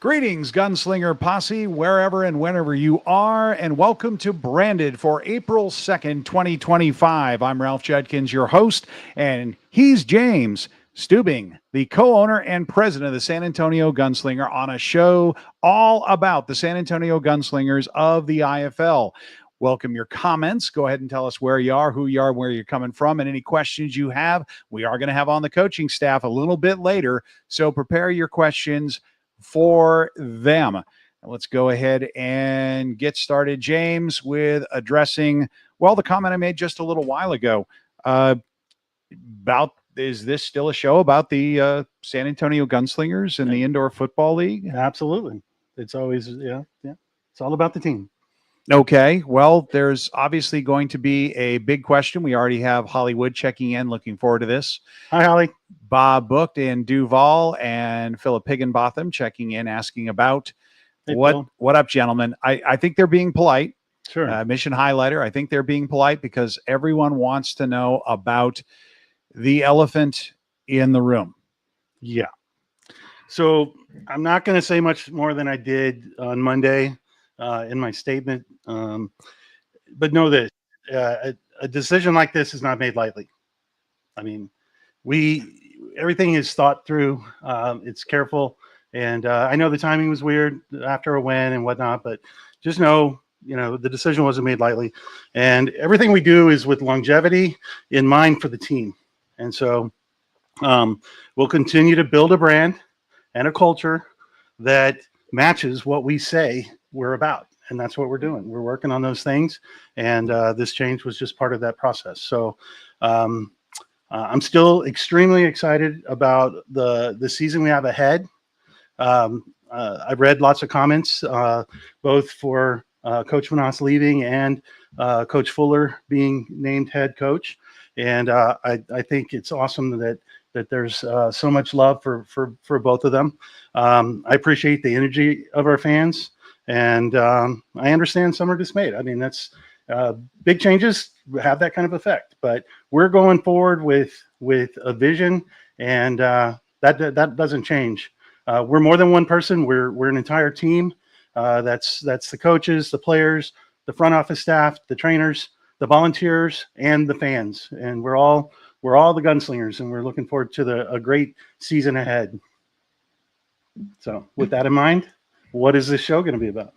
Greetings, Gunslinger Posse, wherever and whenever you are, and welcome to Branded for April 2nd, 2025. I'm Ralph Judkins, your host, and he's James Steubing, the co-owner and president of the San Antonio Gunslinger, on a show all about the San Antonio Gunslingers of the IFL. Welcome your comments. Go ahead and tell us where you are, who you are, where you're coming from, and any questions you have. We are going to have on the coaching staff a little bit later, so prepare your questions for them. Let's go ahead and get started, James, with addressing, well, the comment I made just a little while ago about, is this still a show about the San Antonio Gunslingers and the Indoor Football League? Absolutely. It's always, yeah. It's all about the team. Okay, well, there's obviously going to be a big question. We already have Hollywood checking in, looking forward to this. Hi, Holly. Bob Booked in Duval and Philip Higginbotham checking in, asking about what up, gentlemen. I think they're being polite. Sure. Mission highlighter, I think they're being polite because everyone wants to know about the elephant in the room. Yeah. So I'm not going to say much more than I did on Monday in my statement. But know this, a decision like this is not made lightly. I mean, everything is thought through. It's careful. And I know the timing was weird after a win and whatnot, but just know, the decision wasn't made lightly. And everything we do is with longevity in mind for the team. And so we'll continue to build a brand and a culture that matches what we say we're about. And that's what we're doing. We're working on those things. And this change was just part of that process. So I'm still extremely excited about the season we have ahead. I've read lots of comments, both for Coach Manas leaving and Coach Fuller being named head coach. And I think it's awesome that there's so much love for both of them. I appreciate the energy of our fans. And I understand some are dismayed. I mean, that's big changes have that kind of effect. But we're going forward with a vision, and that doesn't change. We're more than one person. We're an entire team. That's the coaches, the players, the front office staff, the trainers, the volunteers, and the fans. And we're all the Gunslingers, and we're looking forward to a great season ahead. So with that in mind, what is this show going to be about?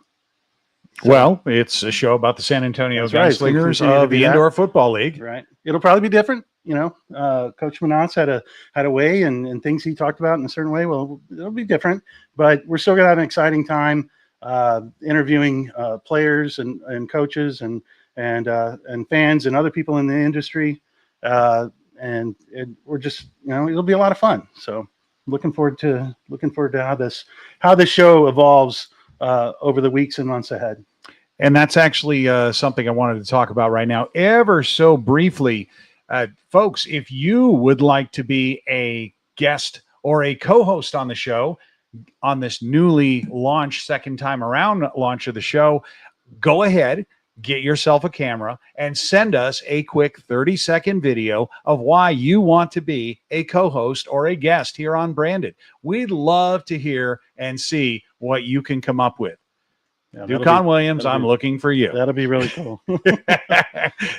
Well, it's a show about the San Antonio Gunslingers of the Indoor Football League. Right. It'll probably be different. Coach Manas had a way and things he talked about in a certain way. Well, it'll be different, but we're still going to have an exciting time interviewing players and coaches and fans and other people in the industry. And we're just, it'll be a lot of fun. So looking forward to how this show evolves over the weeks and months ahead. And that's actually something I wanted to talk about right now, ever so briefly. Folks, if you would like to be a guest or a co-host on the show, on this newly launched second time around launch of the show, go ahead, get yourself a camera, and send us a quick 30-second video of why you want to be a co-host or a guest here on Branded. We'd love to hear and see what you can come up with. Yeah, Ducon Williams, I'm looking for you. That'll be really cool.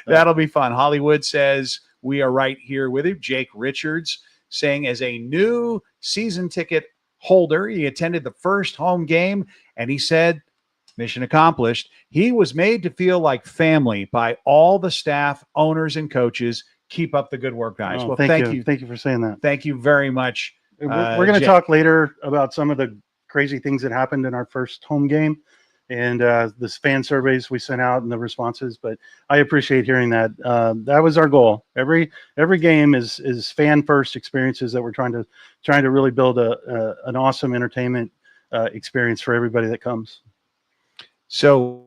That'll be fun. Hollywood says we are right here with him. Jake Richards saying, as a new season ticket holder, he attended the first home game, and he said, mission accomplished. He was made to feel like family by all the staff, owners, and coaches. Keep up the good work, guys. Well, thank you. Thank you for saying that. Thank you very much. We're going to talk later about some of the crazy things that happened in our first home game and the fan surveys we sent out and the responses. But I appreciate hearing that. That was our goal. Every game is fan first experiences that we're trying to really build an awesome entertainment experience for everybody that comes. So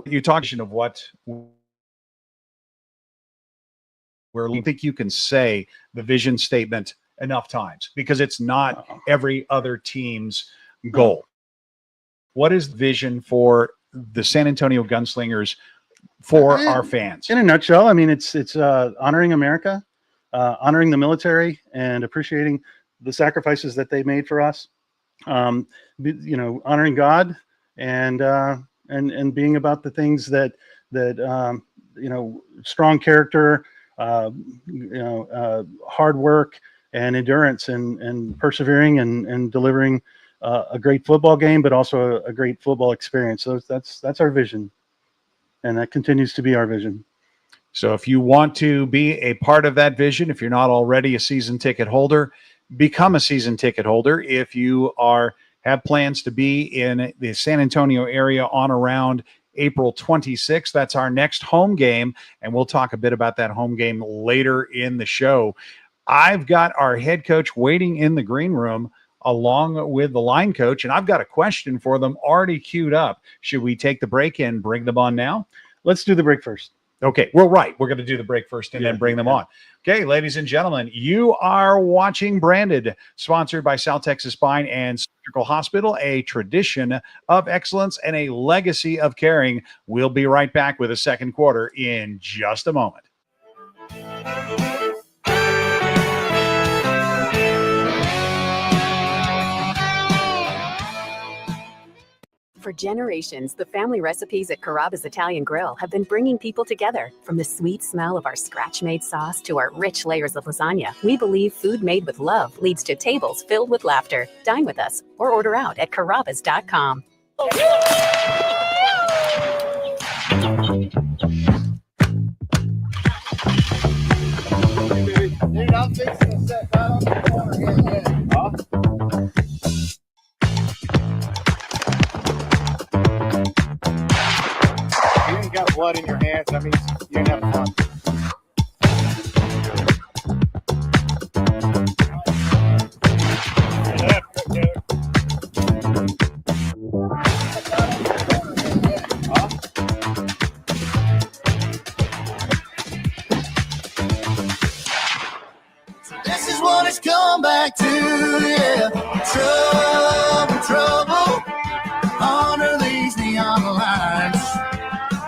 you talked of what where you think you can say the vision statement enough times, because it's not every other team's goal. What is the vision for the San Antonio Gunslingers for our fans? In a nutshell, I mean, it's honoring America, honoring the military, and appreciating the sacrifices that they made for us. honoring God and being about the things that strong character, hard work and endurance and persevering and delivering a great football game, but also a great football experience. So that's our vision, and that continues to be our vision. So if you want to be a part of that vision, if you're not already a season ticket holder, become a season ticket holder. If you have plans to be in the San Antonio area on around April 26th, that's our next home game, and we'll talk a bit about that home game later in the show. I've got our head coach waiting in the green room along with the line coach, and I've got a question for them already queued up. Should we take the break and bring them on now? Let's do the break first. Okay, well, right. We're going to do the break first and then bring them on. Okay, ladies and gentlemen, you are watching Branded, sponsored by South Texas Spine and Surgical Hospital, a tradition of excellence and a legacy of caring. We'll be right back with a second quarter in just a moment. For generations, the family recipes at Carrabba's Italian Grill have been bringing people together. From the sweet smell of our scratch-made sauce to our rich layers of lasagna, we believe food made with love leads to tables filled with laughter. Dine with us or order out at carrabbas.com. Dude, I'm fixing to set right on the corner here. Huh? You ain't got blood in your hands. That means you ain't having fun. This is what it's come back to, yeah. Trouble under these neon lights.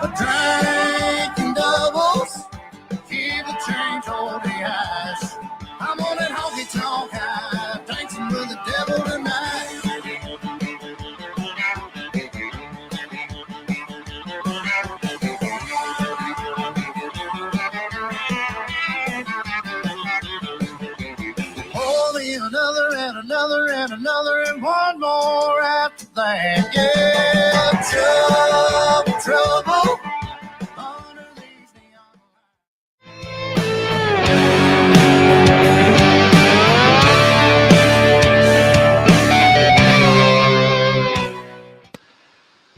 A drink and doubles, keep the change, hold the ice. I'm on that honky tonk high, dancing with the devil tonight. Another and one more after that. Yeah, trouble.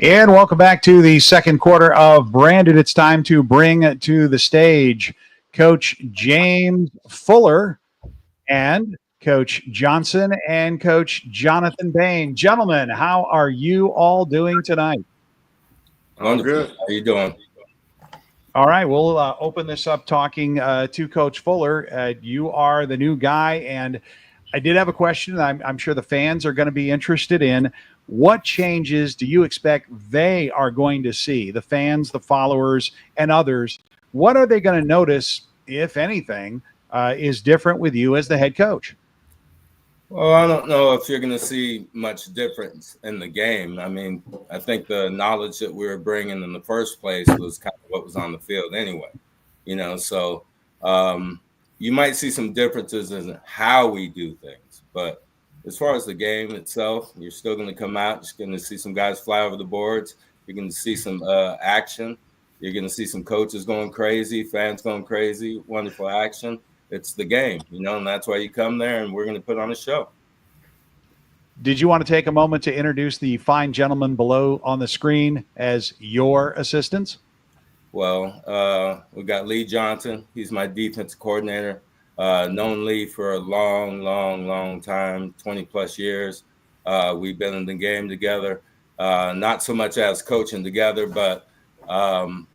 And welcome back to the second quarter of Branded. It's time to bring to the stage Coach James Fuller and Coach Johnson and Coach Jonathan Bain. Gentlemen, how are you all doing tonight? I'm good. How you doing? All right, we'll open this up talking to Coach Fuller. You are the new guy, and I did have a question I'm sure the fans are going to be interested in. What changes do you expect they are going to see, the fans, the followers, and others? What are they going to notice, if anything, is different with you as the head coach? Well, I don't know if you're going to see much difference in the game. I mean, I think the knowledge that we were bringing in the first place was kind of what was on the field anyway, so you might see some differences in how we do things. But as far as the game itself, you're still going to come out. You're going to see some guys fly over the boards. You're going to see some action. You're going to see some coaches going crazy, fans going crazy, wonderful action. It's the game, and that's why you come there, and we're going to put on a show. Did you want to take a moment to introduce the fine gentlemen below on the screen as your assistants? Well, we got Lee Johnson. He's my defensive coordinator. Known Lee for a long time, 20-plus years. We've been in the game together, not so much as coaching together, but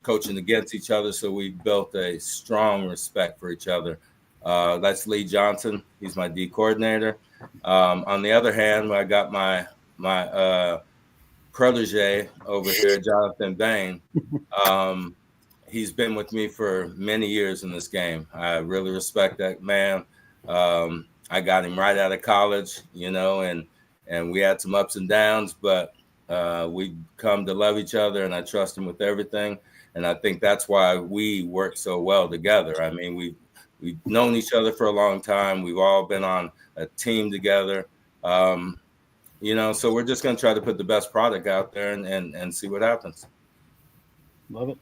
coaching against each other. So we built a strong respect for each other. That's Lee Johnson. He's my D coordinator. On the other hand, I got my protege over here, Jonathan Bain. He's been with me for many years in this game. I really respect that man. I got him right out of college, and and we had some ups and downs, but we come to love each other, and I trust him with everything. And I think that's why we work so well together. I mean, we've known each other for a long time. We've all been on a team together. So we're just going to try to put the best product out there and see what happens. Love it.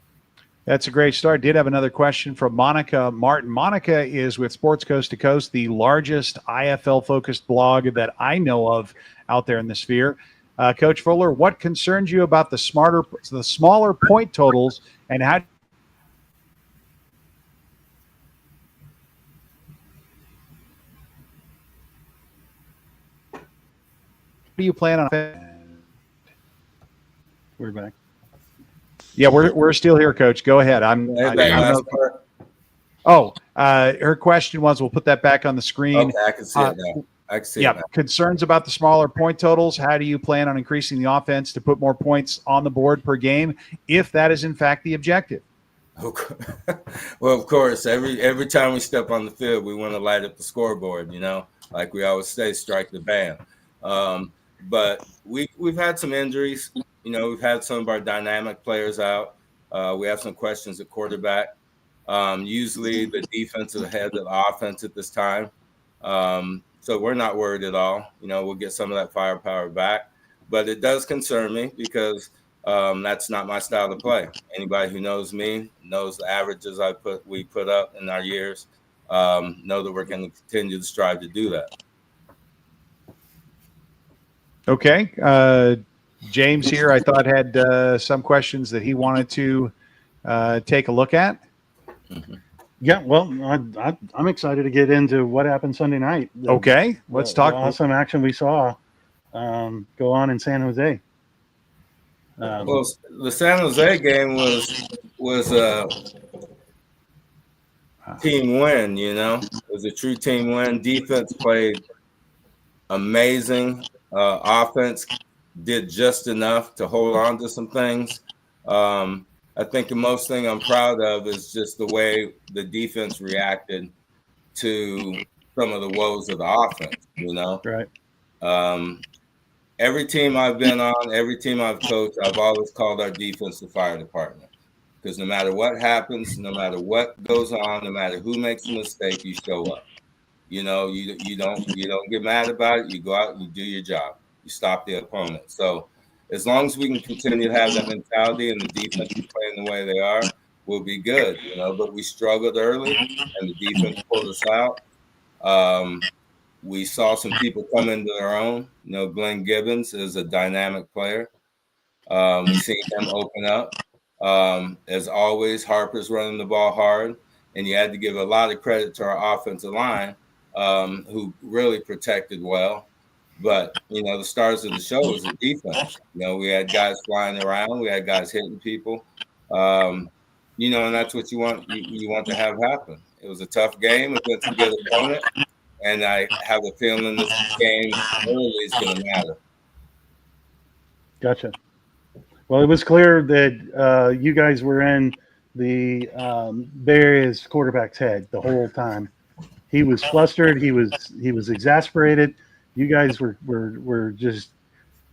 That's a great start. Did have another question from Monica Martin. Monica is with Sports Coast to Coast, the largest IFL-focused blog that I know of out there in the sphere. Coach Fuller, what concerns you about the smaller point totals, and how do you plan on? We're back. Yeah, we're still here, Coach. Go ahead. Her question was, we'll put that back on the screen. Okay, I can see it now. I can see it now. Concerns about the smaller point totals. How do you plan on increasing the offense to put more points on the board per game, if that is in fact the objective? Well, of course, every time we step on the field, we want to light up the scoreboard. Like we always say, strike the band. But we've had some injuries. We've had some of our dynamic players out. We have some questions at quarterback. Usually the defense is ahead of the offense at this time. So we're not worried at all. We'll get some of that firepower back. But it does concern me because that's not my style to play. Anybody who knows me knows the averages we put up in our years, know that we're going to continue to strive to do that. Okay. James here, I thought, had some questions that he wanted to take a look at. Mm-hmm. Yeah, well, I'm excited to get into what happened Sunday night. Okay, let's talk. The awesome action we saw go on in San Jose. Well, the San Jose game was a team win. It was a true team win. Defense played amazing. Offense did just enough to hold on to some things. I think the most thing I'm proud of is just the way the defense reacted to some of the woes of the offense, Right. Every team I've been on, every team I've coached, I've always called our defense the fire department. Because no matter what happens, no matter what goes on, no matter who makes a mistake, you show up. You don't get mad about it. You go out and you do your job. You stop the opponent. So as long as we can continue to have that mentality and the defense is playing the way they are, we'll be good. But we struggled early and the defense pulled us out. We saw some people come into their own. Glenn Gibbons is a dynamic player. We see him open up. As always, Harper's running the ball hard, and you had to give a lot of credit to our offensive line, who really protected well. But, the stars of the show was the defense. We had guys flying around. We had guys hitting people. And that's what you want to have happen. It was a tough game against a good opponent. And I have a feeling this game early is going to matter. Gotcha. Well, it was clear that you guys were in the Bay Area's quarterback's head the whole time. He was flustered. He was exasperated. You guys were just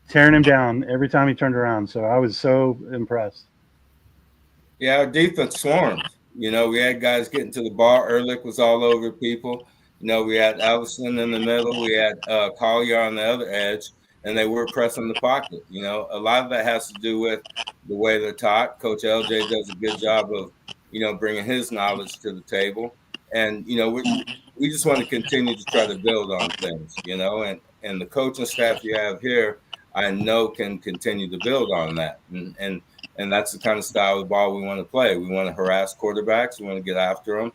tearing him down every time he turned around. So I was so impressed. Yeah, our defense swarmed. We had guys getting to the ball. Ehrlich was all over people. We had Ellison in the middle. We had Collier on the other edge, and they were pressing the pocket. A lot of that has to do with the way they're taught. Coach LJ does a good job of, bringing his knowledge to the table. And, we just want to continue to try to build on things, and the coaching staff you have here, I know can continue to build on that. And that's the kind of style of ball we want to play. We want to harass quarterbacks. We want to get after them.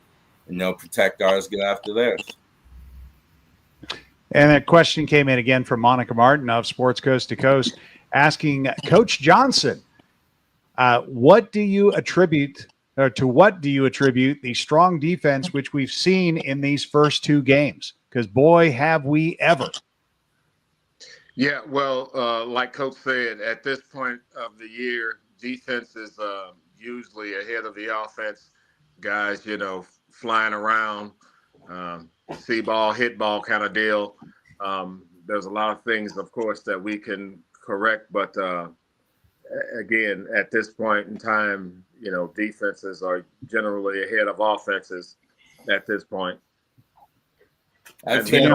Protect ours, get after theirs. And that question came in again from Monica Martin of Sports Coast to Coast, asking Coach Johnson, what do you attribute the strong defense which we've seen in these first two games? Because boy, have we ever. Yeah, well, like Coach said, at this point of the year, defense is usually ahead of the offense. Guys, flying around, see ball, hit ball kind of deal. there's a lot of things, of course, that we can correct, but again, at this point in time, defenses are generally ahead of offenses at this point. I And, think,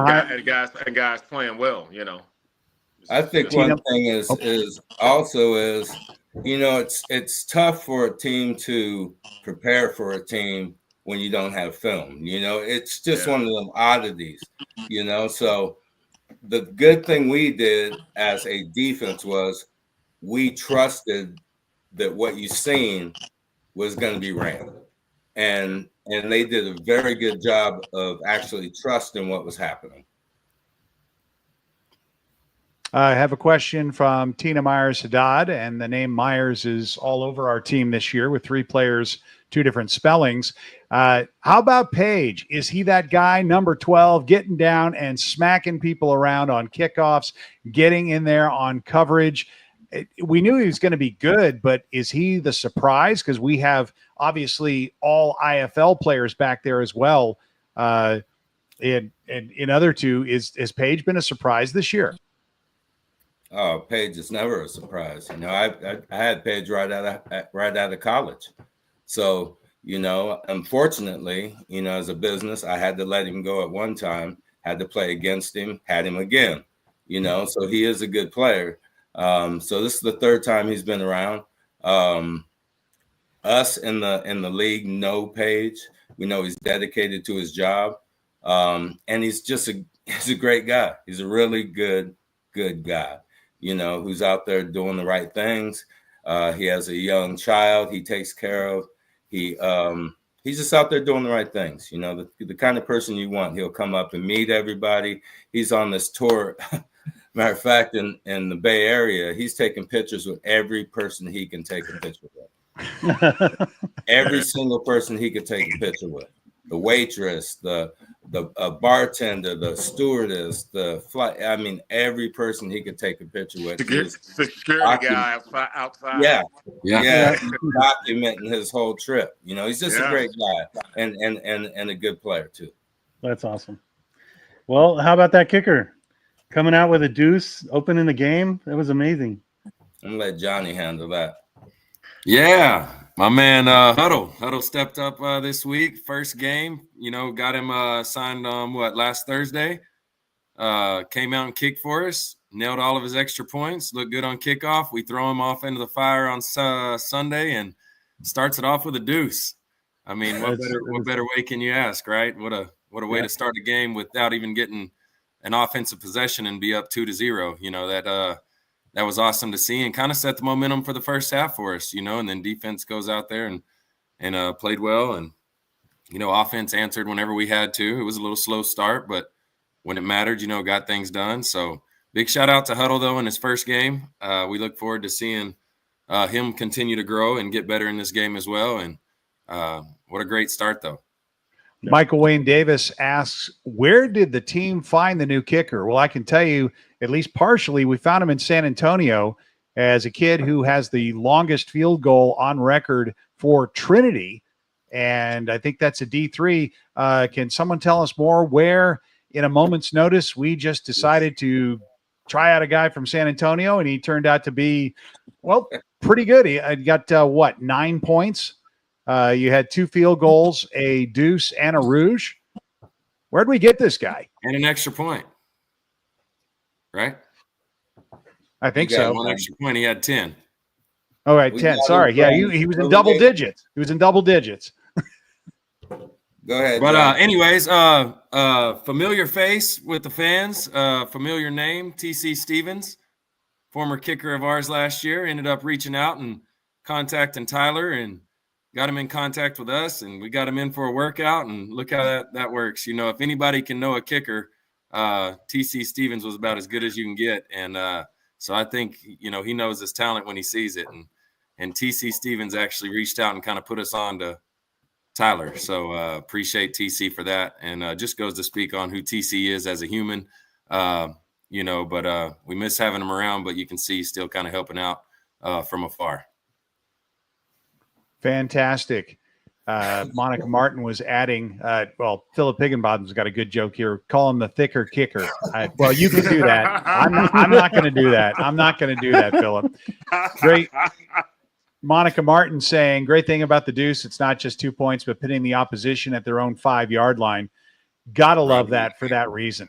guys playing well, I think one thing is it's tough for a team to prepare for a team when you don't have film. It's just one of them oddities. So the good thing we did as a defense was we trusted that what you seen was going to be ran, and they did a very good job of actually trusting what was happening. I have a question from Tina Myers Haddad, and the name Myers is all over our team this year with 3 players, 2 different spellings. How about Page? Is he that guy, number 12, getting down and smacking people around on kickoffs, getting in there on coverage? We knew he was going to be good, but is he the surprise? Because we have obviously all IFL players back there as well. In other 2, has Page been a surprise this year? Oh, Page is never a surprise. I had Page right out of college. So, unfortunately, as a business, I had to let him go at one time, had to play against him, had him again, so he is a good player. So this is the 3rd time he's been around. Us in the league know Page. We know he's dedicated to his job. And he's a great guy. He's a really good guy. Who's out there doing the right things. He has a young child he takes care of. He's just out there doing the right things. The kind of person you want. He'll come up and meet everybody. He's on this tour. Matter of fact, in the Bay Area, he's taking pictures with every person he can take a picture with. Every single person he could take a picture with. The waitress, the bartender, the stewardess, the flight. I mean, every person he could take a picture with. Security guy outside. Yeah. Documenting his whole trip. He's just a great guy and a good player too. That's awesome. Well, how about that kicker coming out with a deuce, opening the game? That was amazing. I'm gonna let Johnny handle that. Yeah. My man Huddle stepped up this week. First game, got him signed last Thursday. Came out and kicked for us, nailed all of his extra points, looked good on kickoff. We throw him off into the fire on Sunday and starts it off with a deuce. I mean, what better way can you ask, right? What a way to start a game without even getting an offensive possession and be up 2-0. That was awesome to see and kind of set the momentum for the first half for us, and then defense goes out there and played well. And, offense answered whenever we had to. It was a little slow start, but when it mattered, got things done. So big shout out to Huddle, though, in his first game. We look forward to seeing him continue to grow and get better in this game as well. And what a great start, though. Michael Wayne Davis asks, where did the team find the new kicker? Well, I can tell you, at least partially, we found him in San Antonio as a kid who has the longest field goal on record for Trinity. And I think that's a D3. Can someone tell us more where, in a moment's notice, we just decided to try out a guy from San Antonio and he turned out to be, pretty good. He got, 9 points? You had 2 field goals, a deuce, and a rouge. Where'd we get this guy? And an extra point, right? I think so. One extra point. He had 10. All right, 10. Sorry. Yeah, he was in double digits. He was in double digits. Go ahead. But anyways, familiar face with the fans, familiar name, TC Stevens, former kicker of ours last year, ended up reaching out and contacting Tyler and got him in contact with us, and we got him in for a workout, and look how that works. If anybody can know a kicker, TC Stevens was about as good as you can get. And so I think, he knows his talent when he sees it. And TC Stevens actually reached out and kind of put us on to Tyler. So appreciate TC for that. And just goes to speak on who TC is as a human, but we miss having him around, but you can see he's still kind of helping out from afar. Fantastic. Monica Martin was adding, Philip Higginbottom's got a good joke here. Call him the thicker kicker. Well, you can do that. I'm not going to do that. I'm not going to do that, Philip. Great. Monica Martin saying, great thing about the deuce, it's not just 2 points, but pitting the opposition at their own 5-yard line. Gotta love that for that reason.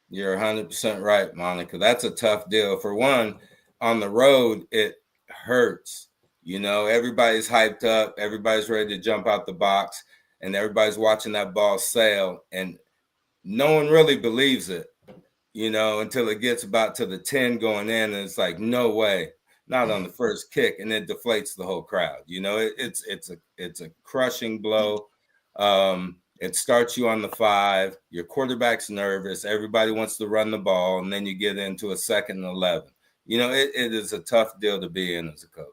You're 100% right, Monica. That's a tough deal. For one, on the road, it hurts. Everybody's hyped up. Everybody's ready to jump out the box, and everybody's watching that ball sail, and no one really believes it, until it gets about to the 10 going in, and it's like, no way, not on the first kick, and it deflates the whole crowd. It's a crushing blow. It starts you on the 5. Your quarterback's nervous. Everybody wants to run the ball, and then you get into a 2nd and 11. It is a tough deal to be in as a coach.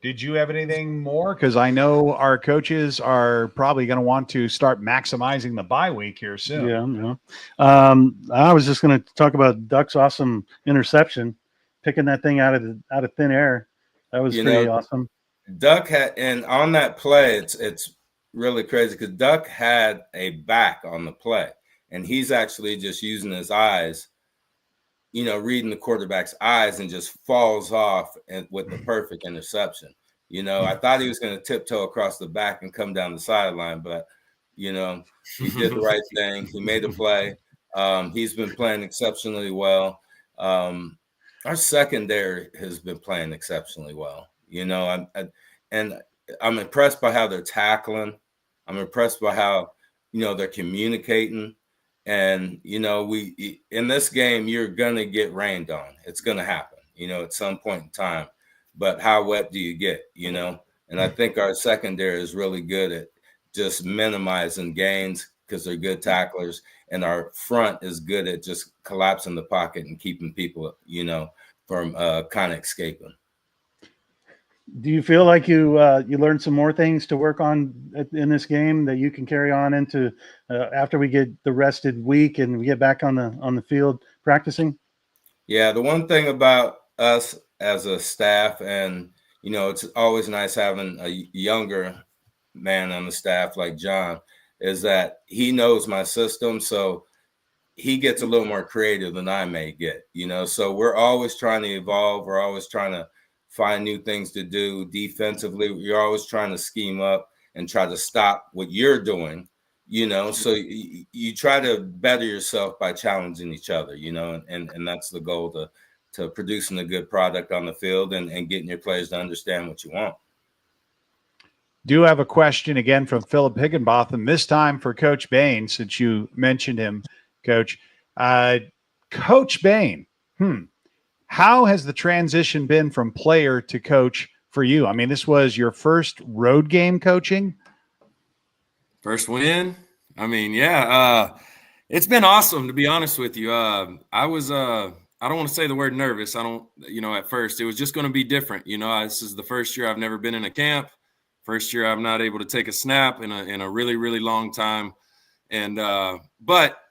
Did you have anything more? Because I know our coaches are probably going to want to start maximizing the bye week here soon. Yeah. I was just going to talk about Duck's awesome interception, picking that thing out of thin air. That was pretty awesome. Duck had, and on that play, it's really crazy because Duck had a back on the play, and he's actually just using his eyes, reading the quarterback's eyes, and just falls off and with the perfect interception. I thought he was going to tiptoe across the back and come down the sideline, but he did the right thing. He made a play. He's been playing exceptionally well. Our secondary has been playing exceptionally well. I'm impressed by how they're tackling. I'm impressed by how, they're communicating. And, we in this game, you're going to get rained on. It's going to happen, at some point in time. But how wet do you get, And I think our secondary is really good at just minimizing gains because they're good tacklers. And our front is good at just collapsing the pocket and keeping people, from kind of escaping. Do you feel like you learned some more things to work on in this game that you can carry on into after we get the rested week and we get back on the field practicing? Yeah, the one thing about us as a staff, and it's always nice having a younger man on the staff like John, is that he knows my system, so he gets a little more creative than I may get. So we're always trying to evolve. We're always trying to find new things to do defensively. You're always trying to scheme up and try to stop what you're doing, so you try to better yourself by challenging each other, and that's the goal to producing a good product on the field and getting your players to understand what you want. Do have a question again from Philip Higginbotham, this time for Coach Bain, since you mentioned him, Coach. Coach Bain, how has the transition been from player to coach for you? I mean, this was your first road game coaching. First win. I mean, yeah, it's been awesome, to be honest with you. I was, I don't want to say the word nervous. I don't, at first it was just going to be different. This is the first year I've never been in a camp. First year I'm not able to take a snap in a really, really long time. And, but,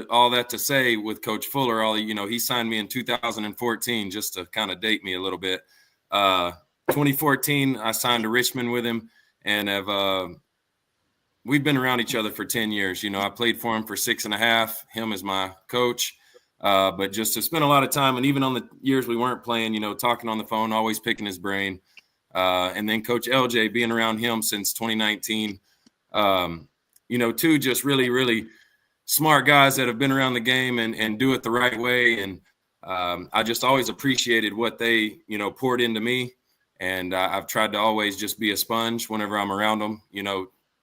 all that to say with Coach Fuller, he signed me in 2014, just to kind of date me a little bit. 2014, I signed to Richmond with him, and we've been around each other for 10 years. I played for him for 6.5, him as my coach. But just to spend a lot of time, and even on the years we weren't playing, talking on the phone, always picking his brain. And then Coach LJ, being around him since 2019, two just really, really smart guys that have been around the game and do it the right way. And I just always appreciated what they, poured into me. And I've tried to always just be a sponge whenever I'm around them,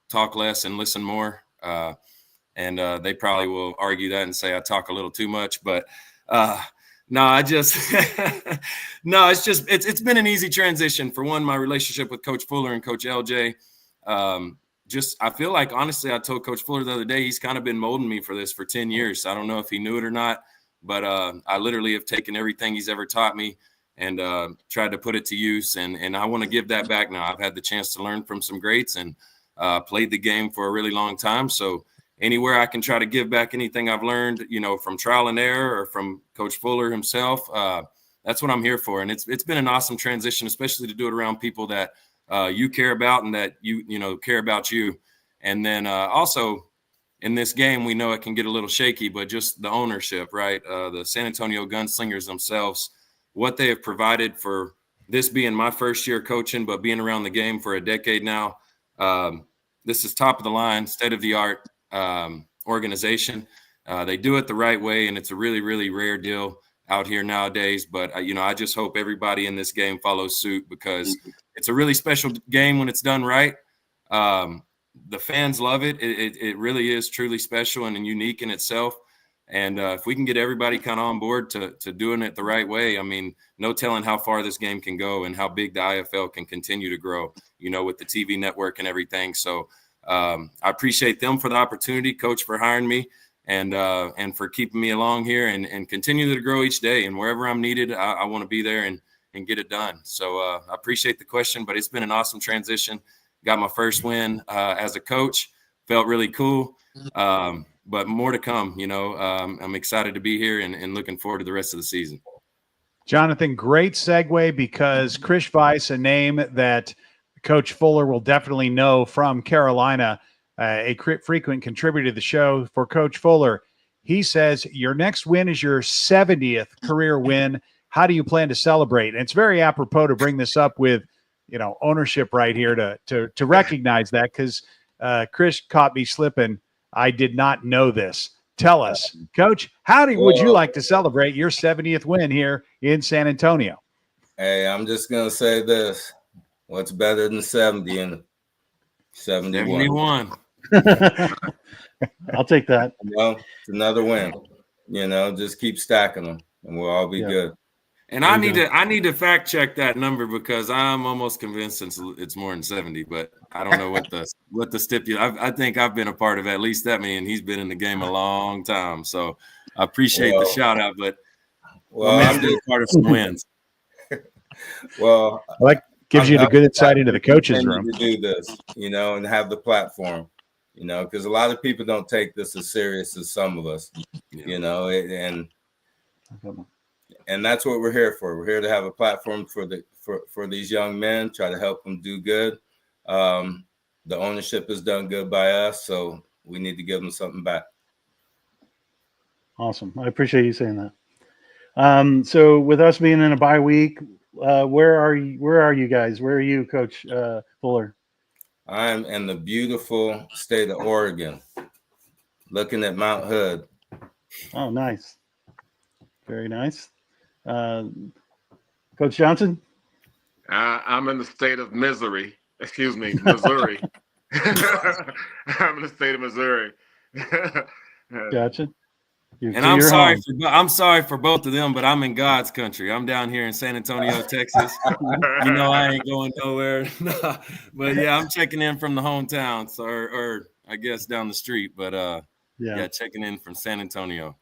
talk less and listen more. And they probably will argue that and say I talk a little too much, but no, it's been an easy transition. For one, my relationship with Coach Fuller and Coach LJ, I feel like, honestly, I told Coach Fuller the other day, he's kind of been molding me for this for 10 years. I don't know if he knew it or not, but I literally have taken everything he's ever taught me and tried to put it to use. And I want to give that back now. I've had the chance to learn from some greats and played the game for a really long time. So anywhere I can try to give back anything I've learned, from trial and error or from Coach Fuller himself, that's what I'm here for. And it's been an awesome transition, especially to do it around people that you care about and that you know care about you. And then also in this game, we know it can get a little shaky, but just the ownership, right? The San Antonio Gunslingers themselves, what they have provided for this being my first year coaching, but being around the game for a decade now. This is top of the line, state of the art organization. They do it the right way, and it's a really, really rare deal out here nowadays. But, you know, I just hope everybody in this game follows suit because it's a really special game when it's done right. The fans love it. It really is truly special and unique in itself. And if we can get everybody kind of on board to doing it the right way, I mean, no telling how far this game can go and how big the IFL can continue to grow, you know, with the TV network and everything. So I appreciate them for the opportunity, Coach, for hiring me and for keeping me along here and continue to grow each day. And wherever I'm needed, I want to be there and get it done. So I appreciate the question, but it's been an awesome transition. Got my first win as a coach. Felt really cool. But more to come, you know. I'm excited to be here and looking forward to the rest of the season. Jonathan, great segue because Chris Weiss, a name that Coach Fuller will definitely know from Carolina, a frequent contributor to the show for Coach Fuller. He says your next win is your 70th career win. How do you plan to celebrate? And it's very apropos to bring this up with, you know, ownership right here to recognize that because Chris caught me slipping. I did not know this. Tell us, Coach, would you like to celebrate your 70th win here in San Antonio? Hey, I'm just going to say this. What's better than 70 and 71? I'll take that. Well, it's another win. You know, just keep stacking them and we'll all be good. And I need to fact check that number because I'm almost convinced it's more than 70, but I don't know what the stipulation. I think I've been a part of at least that many, and he's been in the game a long time. So I appreciate the shout out, but I'm just part of some wins. Well, gives you the good insight into the coach's room to do this, you know, and have the platform, you know, because a lot of people don't take this as serious as some of us, you know, and that's what we're here for. We're here to have a platform for these young men, try to help them do good. The ownership has done good by us, so we need to give them something back. Awesome. I appreciate you saying that. So with us being in a bye week, where are you guys? Where are you, Coach Fuller? I'm in the beautiful state of Oregon, looking at Mount Hood. Oh, nice. Very nice. Coach Johnson? I'm in the state of Missouri. I'm in the state of Missouri. Gotcha. And I'm sorry for both of them, but I'm in God's country. I'm down here in San Antonio, Texas. You know, I ain't going nowhere. But yeah, I'm checking in from the hometown, or I guess down the street. But yeah, checking in from San Antonio.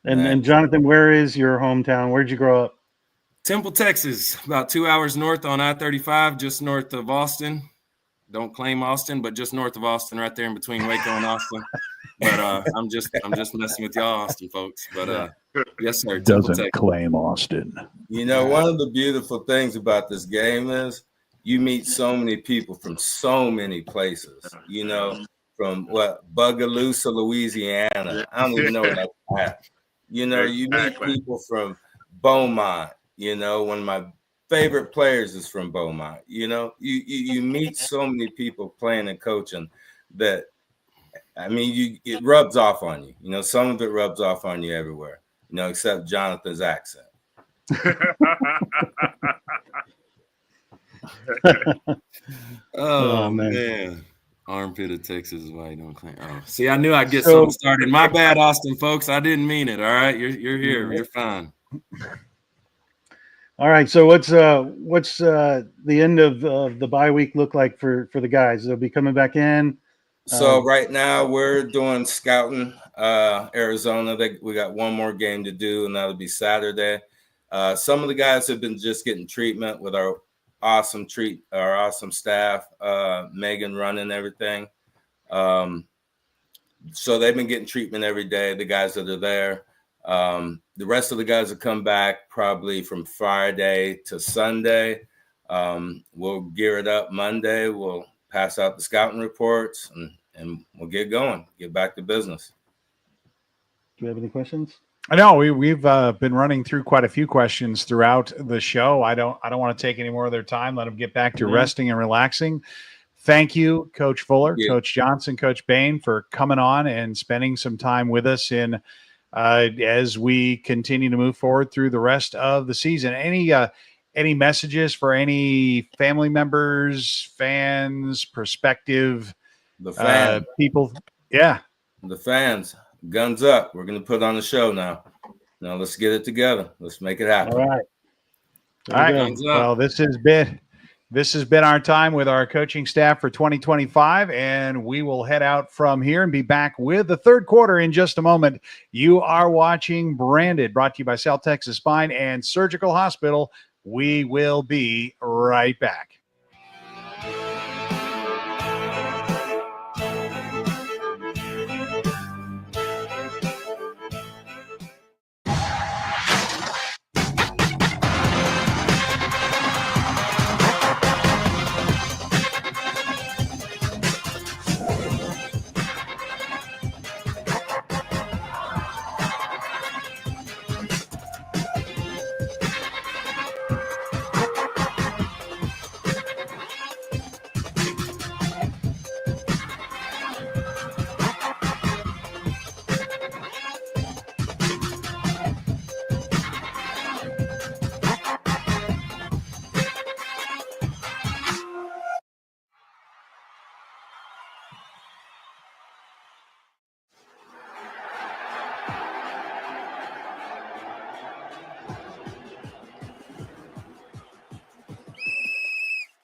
And Jonathan, where is your hometown? Where'd you grow up? Temple, Texas, about 2 hours north on I-35, just north of Austin. Don't claim Austin, but just north of Austin, right there in between Waco and Austin. But I'm just messing with y'all, Austin folks. But yes, sir. Doesn't claim Austin. You know, one of the beautiful things about this game is you meet so many people from so many places. You know, from Bogalusa, Louisiana. I don't even know what that's at. You know, you meet people from Beaumont. You know, one of my favorite players is from Beaumont. You know, you meet so many people playing and coaching that, I mean, it rubs off on you. You know, some of it rubs off on you everywhere, you know, except Jonathan's accent. Oh, man. Armpit of Texas is why you don't claim. Oh, see, I knew I'd get something started. My bad, Austin folks. I didn't mean it. All right, you're here. You're fine. All right. So what's the end of the bye week look like for the guys? They'll be coming back in. So right now we're doing scouting. Arizona. We got one more game to do, and that'll be Saturday. Some of the guys have been just getting treatment with our awesome staff, Megan running everything. So they've been getting treatment every day, the guys that are there. The rest of the guys will come back probably from Friday to Sunday. We'll gear it up Monday. We'll pass out the scouting reports and we'll get going, get back to business. Do we have any questions? I know we've been running through quite a few questions throughout the show. I don't want to take any more of their time. Let them get back to resting and relaxing. Thank you, Coach Fuller, Coach Johnson, Coach Bain, for coming on and spending some time with us in as we continue to move forward through the rest of the season. Any messages for any family members, fans, prospective people? Yeah, the fans. Guns up. We're going to put on the show now. Now let's get it together. Let's make it happen. All right. All right. Well, this has been our time with our coaching staff for 2025, and we will head out from here and be back with the third quarter in just a moment. You are watching Branded, brought to you by South Texas Spine and Surgical Hospital. We will be right back.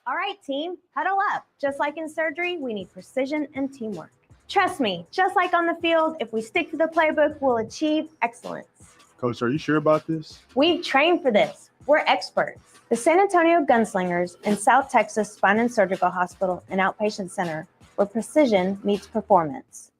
All right, team, huddle up. Just like in surgery, we need precision and teamwork. Trust me, just like on the field, if we stick to the playbook, we'll achieve excellence. Coach, are you sure about this? We've trained for this. We're experts. The San Antonio Gunslingers in South Texas Spine and Surgical Hospital and Outpatient Center, where precision meets performance.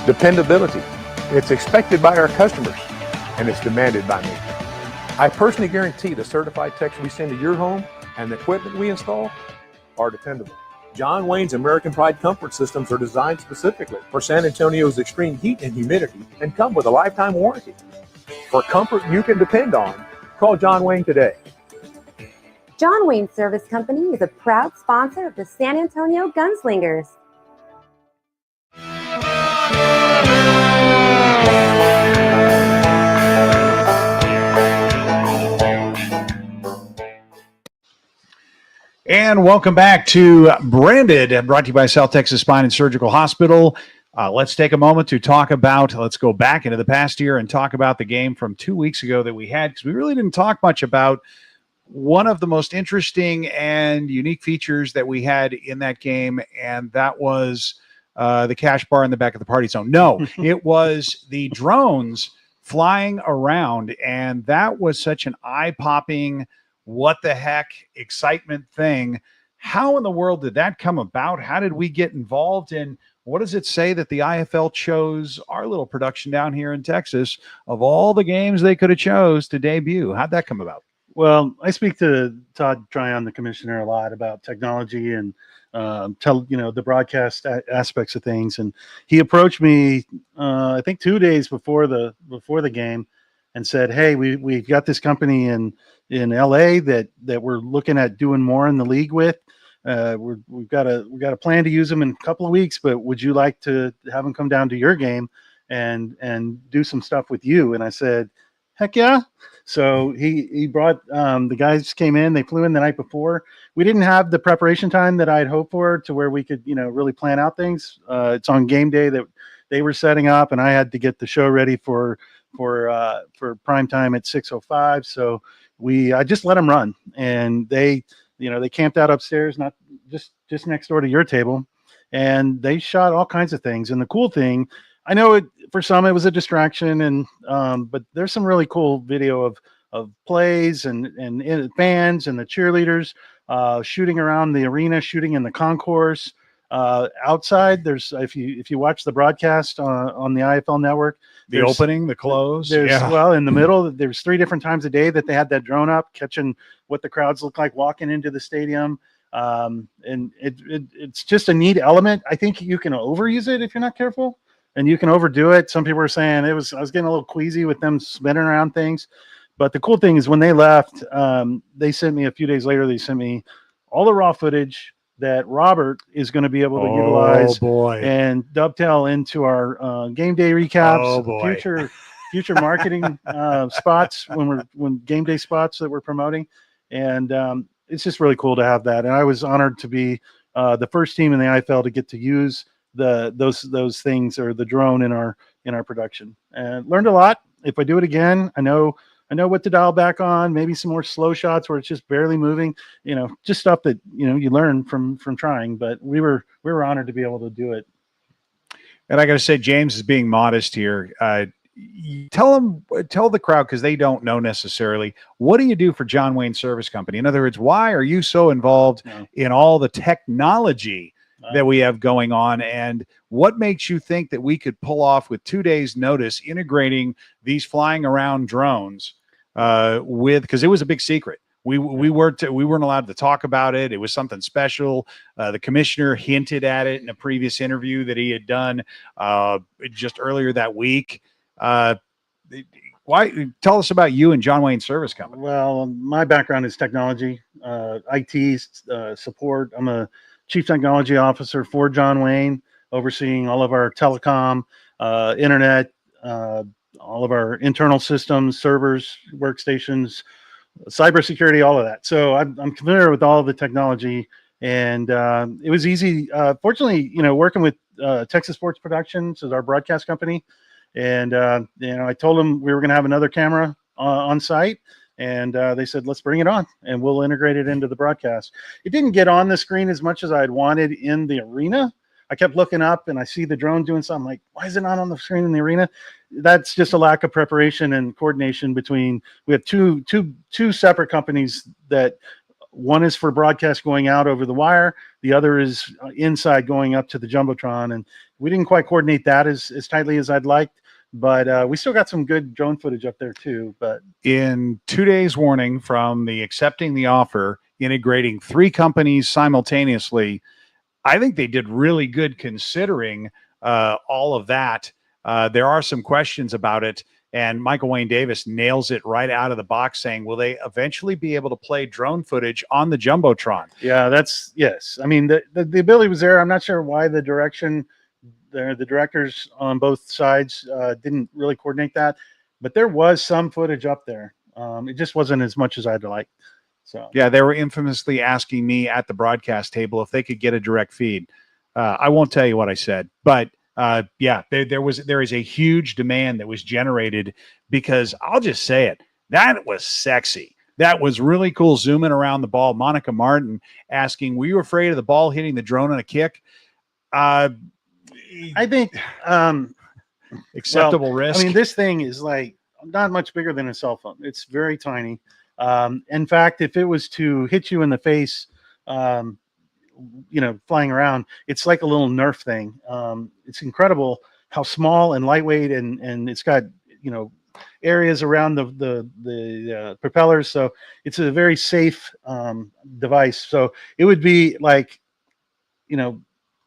Dependability. It's expected by our customers, and it's demanded by me. I personally guarantee the certified techs we send to your home and the equipment we install are dependable. John Wayne's American Pride comfort systems are designed specifically for San Antonio's extreme heat and humidity and come with a lifetime warranty. For comfort you can depend on, call John Wayne today. John Wayne Service Company is a proud sponsor of the San Antonio Gunslingers. And welcome back to Branded, brought to you by South Texas Spine and Surgical Hospital. Let's take a moment to let's go back into the past year and talk about the game from 2 weeks ago that we had, because we really didn't talk much about one of the most interesting and unique features that we had in that game, and that was the cash bar in the back of the party zone. No, it was the drones flying around, and that was such an eye-popping, what the heck excitement thing. How in the world did that come about? How did we get involved? And what does it say that the IFL chose our little production down here in Texas of all the games they could have chose to debut? How'd that come about? Well, I speak to Todd Tryon, the commissioner, a lot about technology and the broadcast aspects of things. And he approached me, I think 2 days before the game, and said, "Hey, we've got this company in LA that we're looking at doing more in the league with. We've got a plan to use them in a couple of weeks, but would you like to have them come down to your game and do some stuff with you?" And I said, "Heck yeah." So he brought the guys came in, they flew in the night before. We didn't have the preparation time that I'd hoped for to where we could, really plan out things. It's on game day that they were setting up, and I had to get the show ready for for prime time at 6:05. So I just let them run, and they camped out upstairs, not just next door to your table, and they shot all kinds of things. And the cool thing, I know for some it was a distraction, and but there's some really cool video of plays and fans and the cheerleaders shooting around the arena, shooting in the concourse. Outside, there's if you watch the broadcast on the IFL network, The opening, the close. Well, in the middle, there's 3 different times a day that they had that drone up, catching what the crowds look like walking into the stadium. And it's just a neat element. I think you can overuse it if you're not careful, and you can overdo it. Some people are saying I was getting a little queasy with them spinning around things. But the cool thing is when they left, they sent me a few days later, they sent me all the raw footage that Robert is going to be able to utilize and dovetail into our game day recaps, future marketing spots when game day spots that we're promoting. And it's just really cool to have that. And I was honored to be the first team in the IFL to get to use those things, or the drone, in our production, and learned a lot. If I do it again, I know what to dial back on, maybe some more slow shots where it's just barely moving, just stuff that, you learn from trying, but we were honored to be able to do it. And I got to say, James is being modest here. Tell the crowd, because they don't know necessarily, what do you do for John Wayne Service Company? In other words, why are you so involved in all the technology that we have going on, and what makes you think that we could pull off with 2 days notice integrating these flying around drones because it was a big secret. We weren't allowed to talk about it. It was something special. The commissioner hinted at it in a previous interview that he had done just earlier that week. Why? Tell us about you and John Wayne Service Company. Well, my background is technology, IT support. I'm a chief technology officer for John Wayne, overseeing all of our telecom, internet, all of our internal systems, servers, workstations, cybersecurity, all of that. So I'm familiar with all of the technology, and it was easy. Fortunately, working with Texas Sports Productions is our broadcast company, and I told them we were going to have another camera on site. And they said, let's bring it on, and we'll integrate it into the broadcast. It didn't get on the screen as much as I'd wanted in the arena. I kept looking up, and I see the drone doing something, like, why is it not on the screen in the arena? That's just a lack of preparation and coordination between. We have two separate companies. That one is for broadcast going out over the wire. The other is inside going up to the Jumbotron. And we didn't quite coordinate that as tightly as I'd liked. But we still got some good drone footage up there too. But in 2 days warning from the accepting the offer, integrating 3 companies simultaneously, I think they did really good considering all of that. There are some questions about it, and Michael Wayne Davis nails it right out of the box, saying, will they eventually be able to play drone footage on the Jumbotron? Yeah, yes. I mean, the ability was there. I'm not sure why the directors on both sides didn't really coordinate that, but there was some footage up there. It just wasn't as much as I'd like. So yeah, they were infamously asking me at the broadcast table if they could get a direct feed. I won't tell you what I said, but there is a huge demand that was generated, because I'll just say it, that was sexy. That was really cool, zooming around the ball. Monica Martin asking, were you afraid of the ball hitting the drone on a kick? I think acceptable risk. I mean, this thing is like not much bigger than a cell phone. It's very tiny. In fact, if it was to hit you in the face, flying around, it's like a little Nerf thing. It's incredible how small and lightweight, and it's got areas around the propellers, so it's a very safe device. So it would be like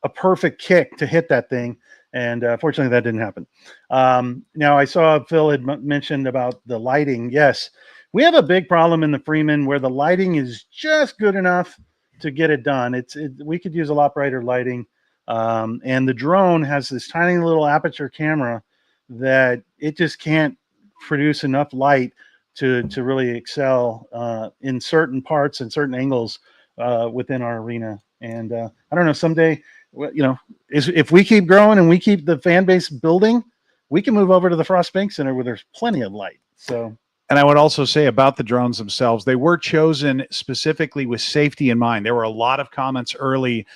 a perfect kick to hit that thing, and fortunately that didn't happen. Now, I saw Phil had mentioned about the lighting. Yes, we have a big problem in the Freeman where the lighting is just good enough to get it done. We could use a lot brighter lighting, and the drone has this tiny little aperture camera that it just can't produce enough light to really excel in certain parts and certain angles within our arena. And I don't know, someday, if we keep growing and we keep the fan base building, we can move over to the Frost Bank Center where there's plenty of light. So. And I would also say about the drones themselves, they were chosen specifically with safety in mind. There were a lot of comments early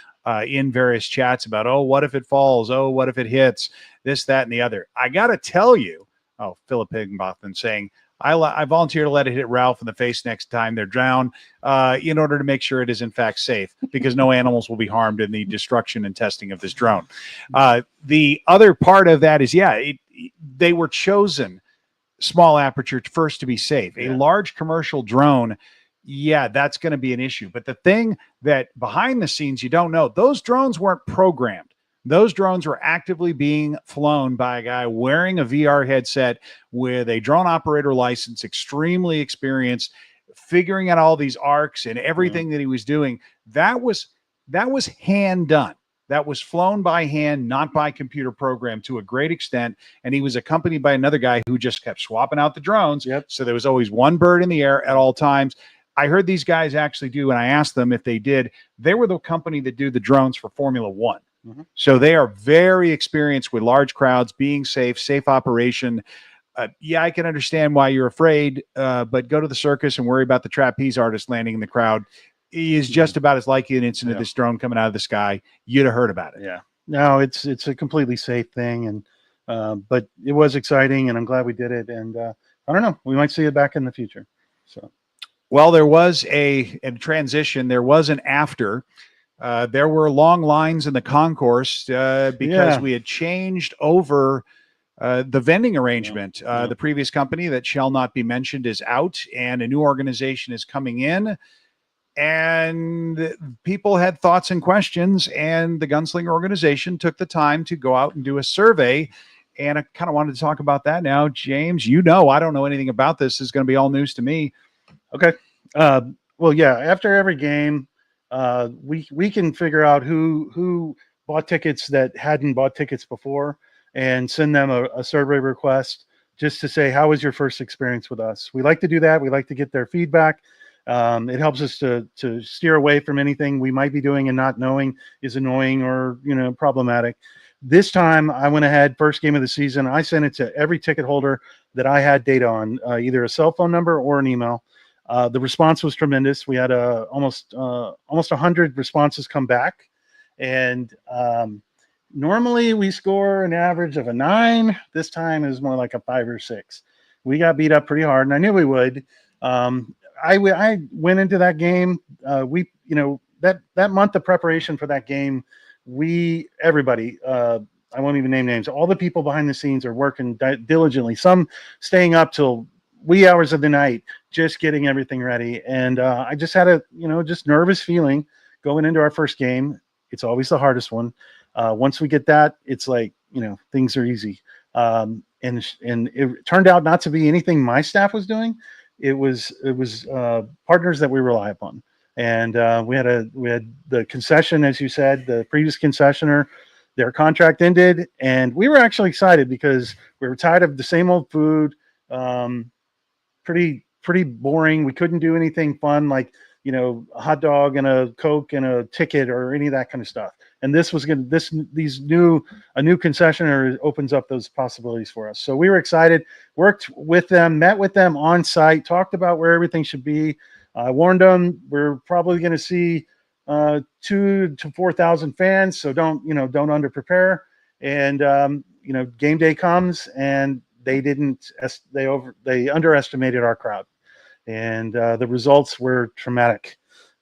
in various chats about, oh, what if it falls? Oh, what if it hits? This, that, and the other. I got to tell you, Philip Higginbotham saying, I volunteer to let it hit Ralph in the face next time they're drowned in order to make sure it is in fact safe, because no animals will be harmed in the destruction and testing of this drone. The other part of that is, they were chosen small aperture first to be safe. A large commercial drone, that's going to be an issue. But the thing that behind the scenes you don't know, those drones weren't programmed. Those drones were actively being flown by a guy wearing a VR headset with a drone operator license, extremely experienced, figuring out all these arcs and everything that he was doing. That was hand done. That was flown by hand, not by computer program to a great extent. And he was accompanied by another guy who just kept swapping out the drones. So there was always one bird in the air at all times. I heard these guys actually do, and I asked them if they did. They were the company that do the drones for Formula One. So they are very experienced with large crowds, being safe operation. I can understand why you're afraid, but go to the circus and worry about the trapeze artist landing in the crowd. Is just about as likely an incident this drone coming out of the sky. You'd have heard about it. No, it's a completely safe thing, and but it was exciting, and I'm glad we did it. And I don't know, we might see it back in the future. So, well, there was a transition. There was an after. There were long lines in the concourse because we had changed over the vending arrangement. The previous company that shall not be mentioned is out, and a new organization is coming in. And people had thoughts and questions, and the Gunslinger organization took the time to go out and do a survey. And I kind of wanted to talk about that now. James, I don't know anything about this. This is going to be all news to me. Okay. After every game, we can figure out who bought tickets that hadn't bought tickets before and send them a survey request just to say, how was your first experience with us? We like to do that. We like to get their feedback. It helps us to steer away from anything we might be doing and not knowing is annoying or, problematic. This time I went ahead, first game of the season, I sent it to every ticket holder that I had data on, either a cell phone number or an email. The response was tremendous. We had almost 100 responses come back. And normally we score an average of a 9. This time is more like a 5 or 6. We got beat up pretty hard, and I knew we would. I went into that game. That month of preparation for that game, everybody, I won't even name names. All the people behind the scenes are working diligently. Some staying up till wee hours of the night, just getting everything ready. And I just had a just nervous feeling going into our first game. It's always the hardest one. Once we get that, it's like things are easy. And it turned out not to be anything my staff was doing. It was partners that we rely upon, and we had the concession, as you said, the previous concessioner, their contract ended, and we were actually excited because we were tired of the same old food, pretty boring. We couldn't do anything fun like a hot dog and a Coke and a ticket or any of that kind of stuff. And this was a new concessioner opens up those possibilities for us. So we were excited, worked with them, met with them on site, talked about where everything should be. I warned them we're probably going to see 2,000 to 4,000 fans, so don't under prepare. And game day comes, and they underestimated our crowd, and the results were traumatic.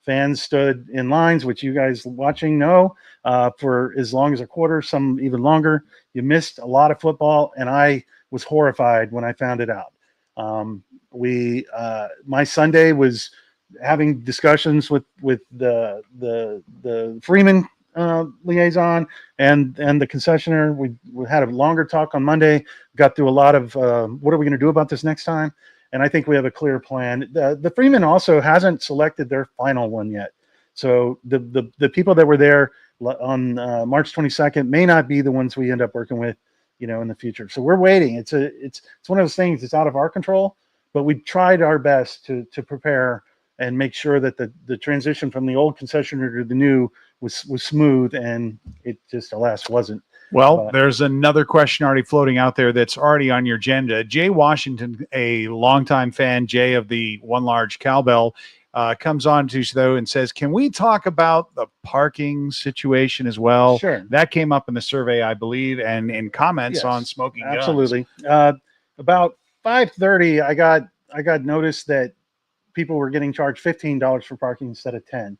Fans stood in lines, which you guys watching know, for as long as a quarter, some even longer. You missed a lot of football, and I was horrified when I found it out. My Sunday was having discussions with the Freeman liaison and the concessioner. We had a longer talk on Monday. Got through a lot of what are we going to do about this next time. And I think we have a clear plan. The Freeman also hasn't selected their final one yet. So the people that were there on March 22nd may not be the ones we end up working with, in the future. So we're waiting. It's one of those things that's out of our control, but we tried our best to prepare and make sure that the transition from the old concessioner to the new was smooth, and it just, alas, wasn't. Well, there's another question already floating out there that's already on your agenda. Jay Washington, a longtime fan, Jay of the One Large Cowbell, comes on to show and says, can we talk about the parking situation as well? Sure. That came up in the survey, I believe, and in comments Yes, on Smoking Guns. absolutely. About 5:30, I got notice that people were getting charged $15 for parking instead of 10.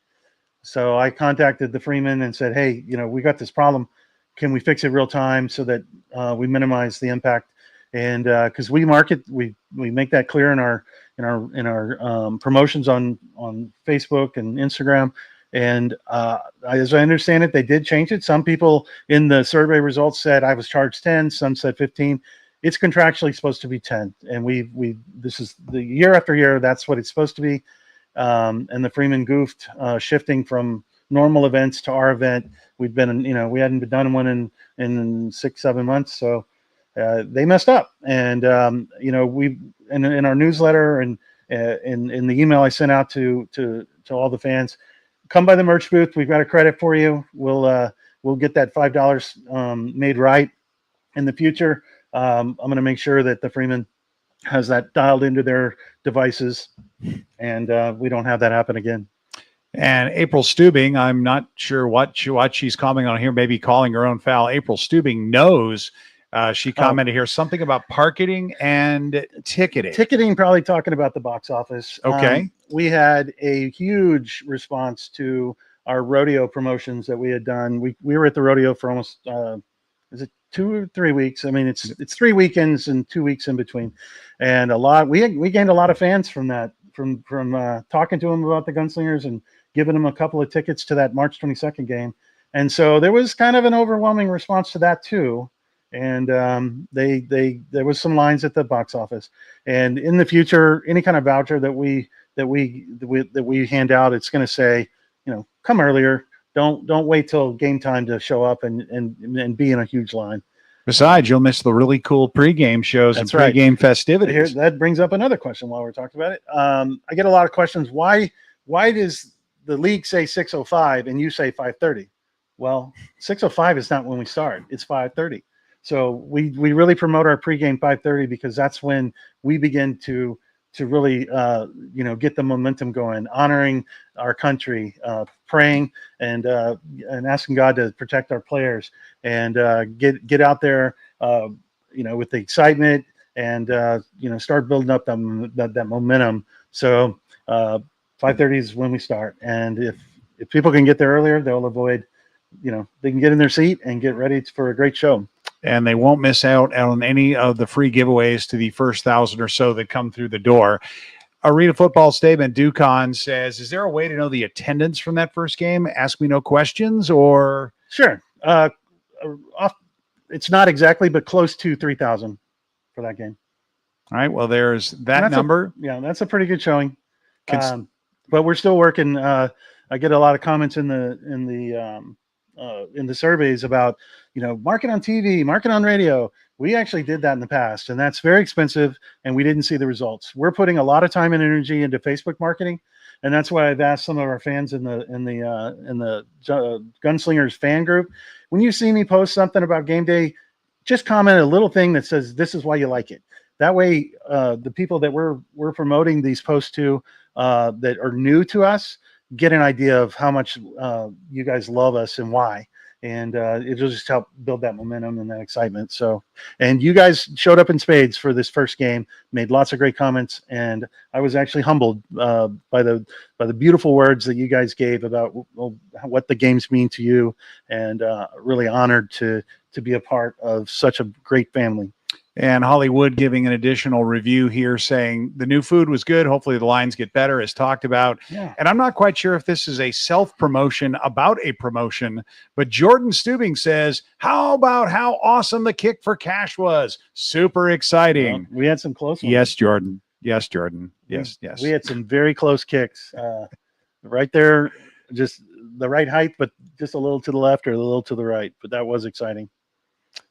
So I contacted the Freeman and said, hey, we got this problem. Can we fix it real time so that we minimize the impact? And because we make that clear in our promotions on Facebook and Instagram. And as I understand it, they did change it. Some people in the survey results said I was charged 10. Some said 15. It's contractually supposed to be 10. And this is the year after year. That's what it's supposed to be. And the Freeman goofed, shifting from normal events to our event. We've been, we hadn't done one in 6-7 months. So they messed up. And, we in our newsletter and in the email I sent out to all the fans, come by the merch booth. We've got a credit for you. We'll get that $5 made right in the future. I'm going to make sure that the Freeman has that dialed into their devices, and we don't have that happen again. And April Steubing, I'm not sure what she's commenting on here, maybe calling her own foul. April Steubing knows. She commented here something about parking and ticketing. Ticketing, probably talking about the box office. Okay. We had a huge response to our rodeo promotions that we had done. We were at the rodeo for almost, is it 2 or 3 weeks? I mean, it's 3 weekends and 2 weeks in between. And we gained a lot of fans from that, from talking to them about the Gunslingers and giving them a couple of tickets to that March 22nd game. And so there was kind of an overwhelming response to that too. And there was some lines at the box office. And in the future, any kind of voucher that we hand out, it's going to say, come earlier. Don't wait till game time to show up and be in a huge line. Besides, you'll miss the really cool pregame shows and pregame festivities. Here, that brings up another question while we're talking about it. I get a lot of questions. Why does the league say 6:05 and you say 5:30? Well, 6:05 is not when we start. It's 5:30. So we really promote our pregame 5:30 because that's when we begin to really get the momentum going, honoring our country, praying and asking God to protect our players and get out there with the excitement and start building up that momentum. So 5:30 is when we start, and if people can get there earlier, they'll avoid they can get in their seat and get ready for a great show. And they won't miss out on any of the free giveaways to the first 1,000 or so that come through the door. Arena Football Statement, Ducon says, is there a way to know the attendance from that first game? Ask me no questions, or? Sure. It's not exactly, but close to 3,000 for that game. All right. Well, there's that number. That's a pretty good showing. But we're still working. I get a lot of comments in the surveys about, market on TV, market on radio. We actually did that in the past, and that's very expensive, and we didn't see the results. We're putting a lot of time and energy into Facebook marketing, and that's why I've asked some of our fans in the Gunslingers fan group, when you see me post something about game day, just comment a little thing that says this is why you like it. That way, the people that we're promoting these posts to that are new to us get an idea of how much you guys love us and why. And it'll just help build that momentum and that excitement. So, and you guys showed up in spades for this first game, made lots of great comments, and I was actually humbled by the beautiful words that you guys gave about what the games mean to you, and really honored to be a part of such a great family. And Hollywood giving an additional review here saying the new food was good. Hopefully the lines get better, as talked about. Yeah. And I'm not quite sure if this is a self-promotion about a promotion, but Jordan Steubing says, how about how awesome the kick for cash was? Super exciting. Well, we had some close ones. Yes, Jordan. Yes, Jordan. Yes, yes. We had some very close kicks right there, just the right height, but just a little to the left or a little to the right. But that was exciting.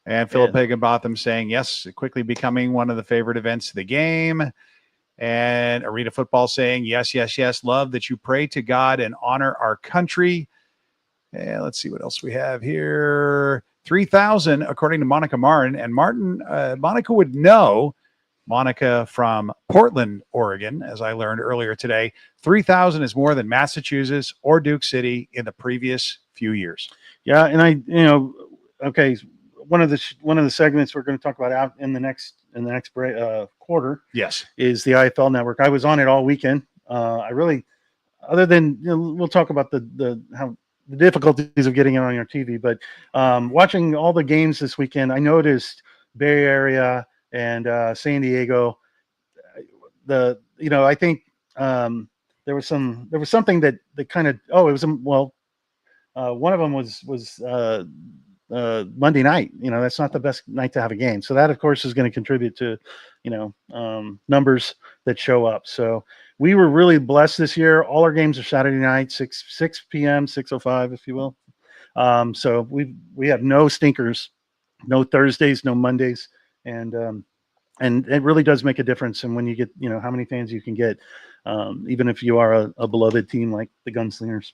And Philip Higginbotham saying, yes, quickly becoming one of the favorite events of the game. And Arena Football saying, yes, yes, yes. Love that you pray to God and honor our country. And let's see what else we have here. 3,000, according to Monica Martin. And Monica would know, Monica from Portland, Oregon, as I learned earlier today, 3,000 is more than Massachusetts or Duke City in the previous few years. Yeah, and okay, one of the segments we're going to talk about out in the next quarter. Yes, is the IFL Network. I was on it all weekend. I really, other than we'll talk about the difficulties of getting it on your TV, but watching all the games this weekend, I noticed Bay Area and San Diego. I think there was something that kind of one of them was Monday night. That's not the best night to have a game, so that of course is going to contribute to numbers that show up. So we were really blessed this year. All our games are Saturday night, 6 p.m., 6:05, if you will. So we have no stinkers, no Thursdays, no Mondays, and it really does make a difference. And when you get how many fans you can get, even if you are a beloved team like the Gunslingers.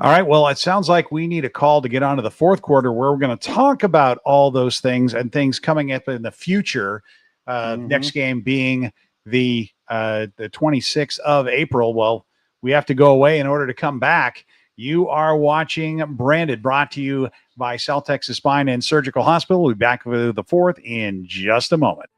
All right. Well, it sounds like we need a call to get on to the fourth quarter where we're going to talk about all those things and things coming up in the future. Next game being the 26th of April. Well, we have to go away in order to come back. You are watching Branded, brought to you by South Texas Spine and Surgical Hospital. We'll be back with the fourth in just a moment.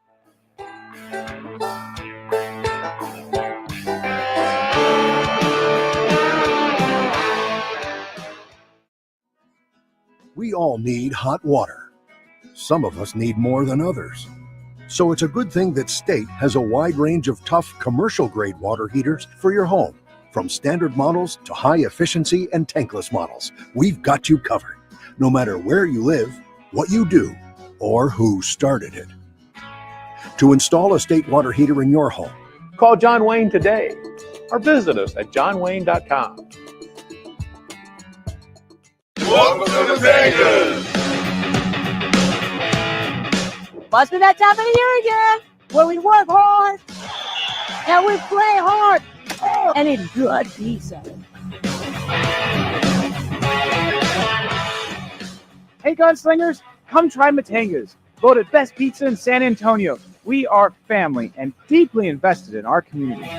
We all need hot water. Some of us need more than others. So it's a good thing that State has a wide range of tough commercial-grade water heaters for your home. From standard models to high-efficiency and tankless models, we've got you covered, no matter where you live, what you do, or who started it. To install a State water heater in your home, Call John Wayne today or visit us at johnwayne.com. Welcome to Vegas. Must be that time of the year again where we work hard and we play hard and eat good pizza. Hey Gunslingers, come try Matanga's, voted best pizza in San Antonio. We are family and deeply invested in our community.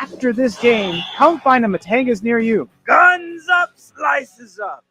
After this game, come find a Matanga's near you. Guns up, slices up.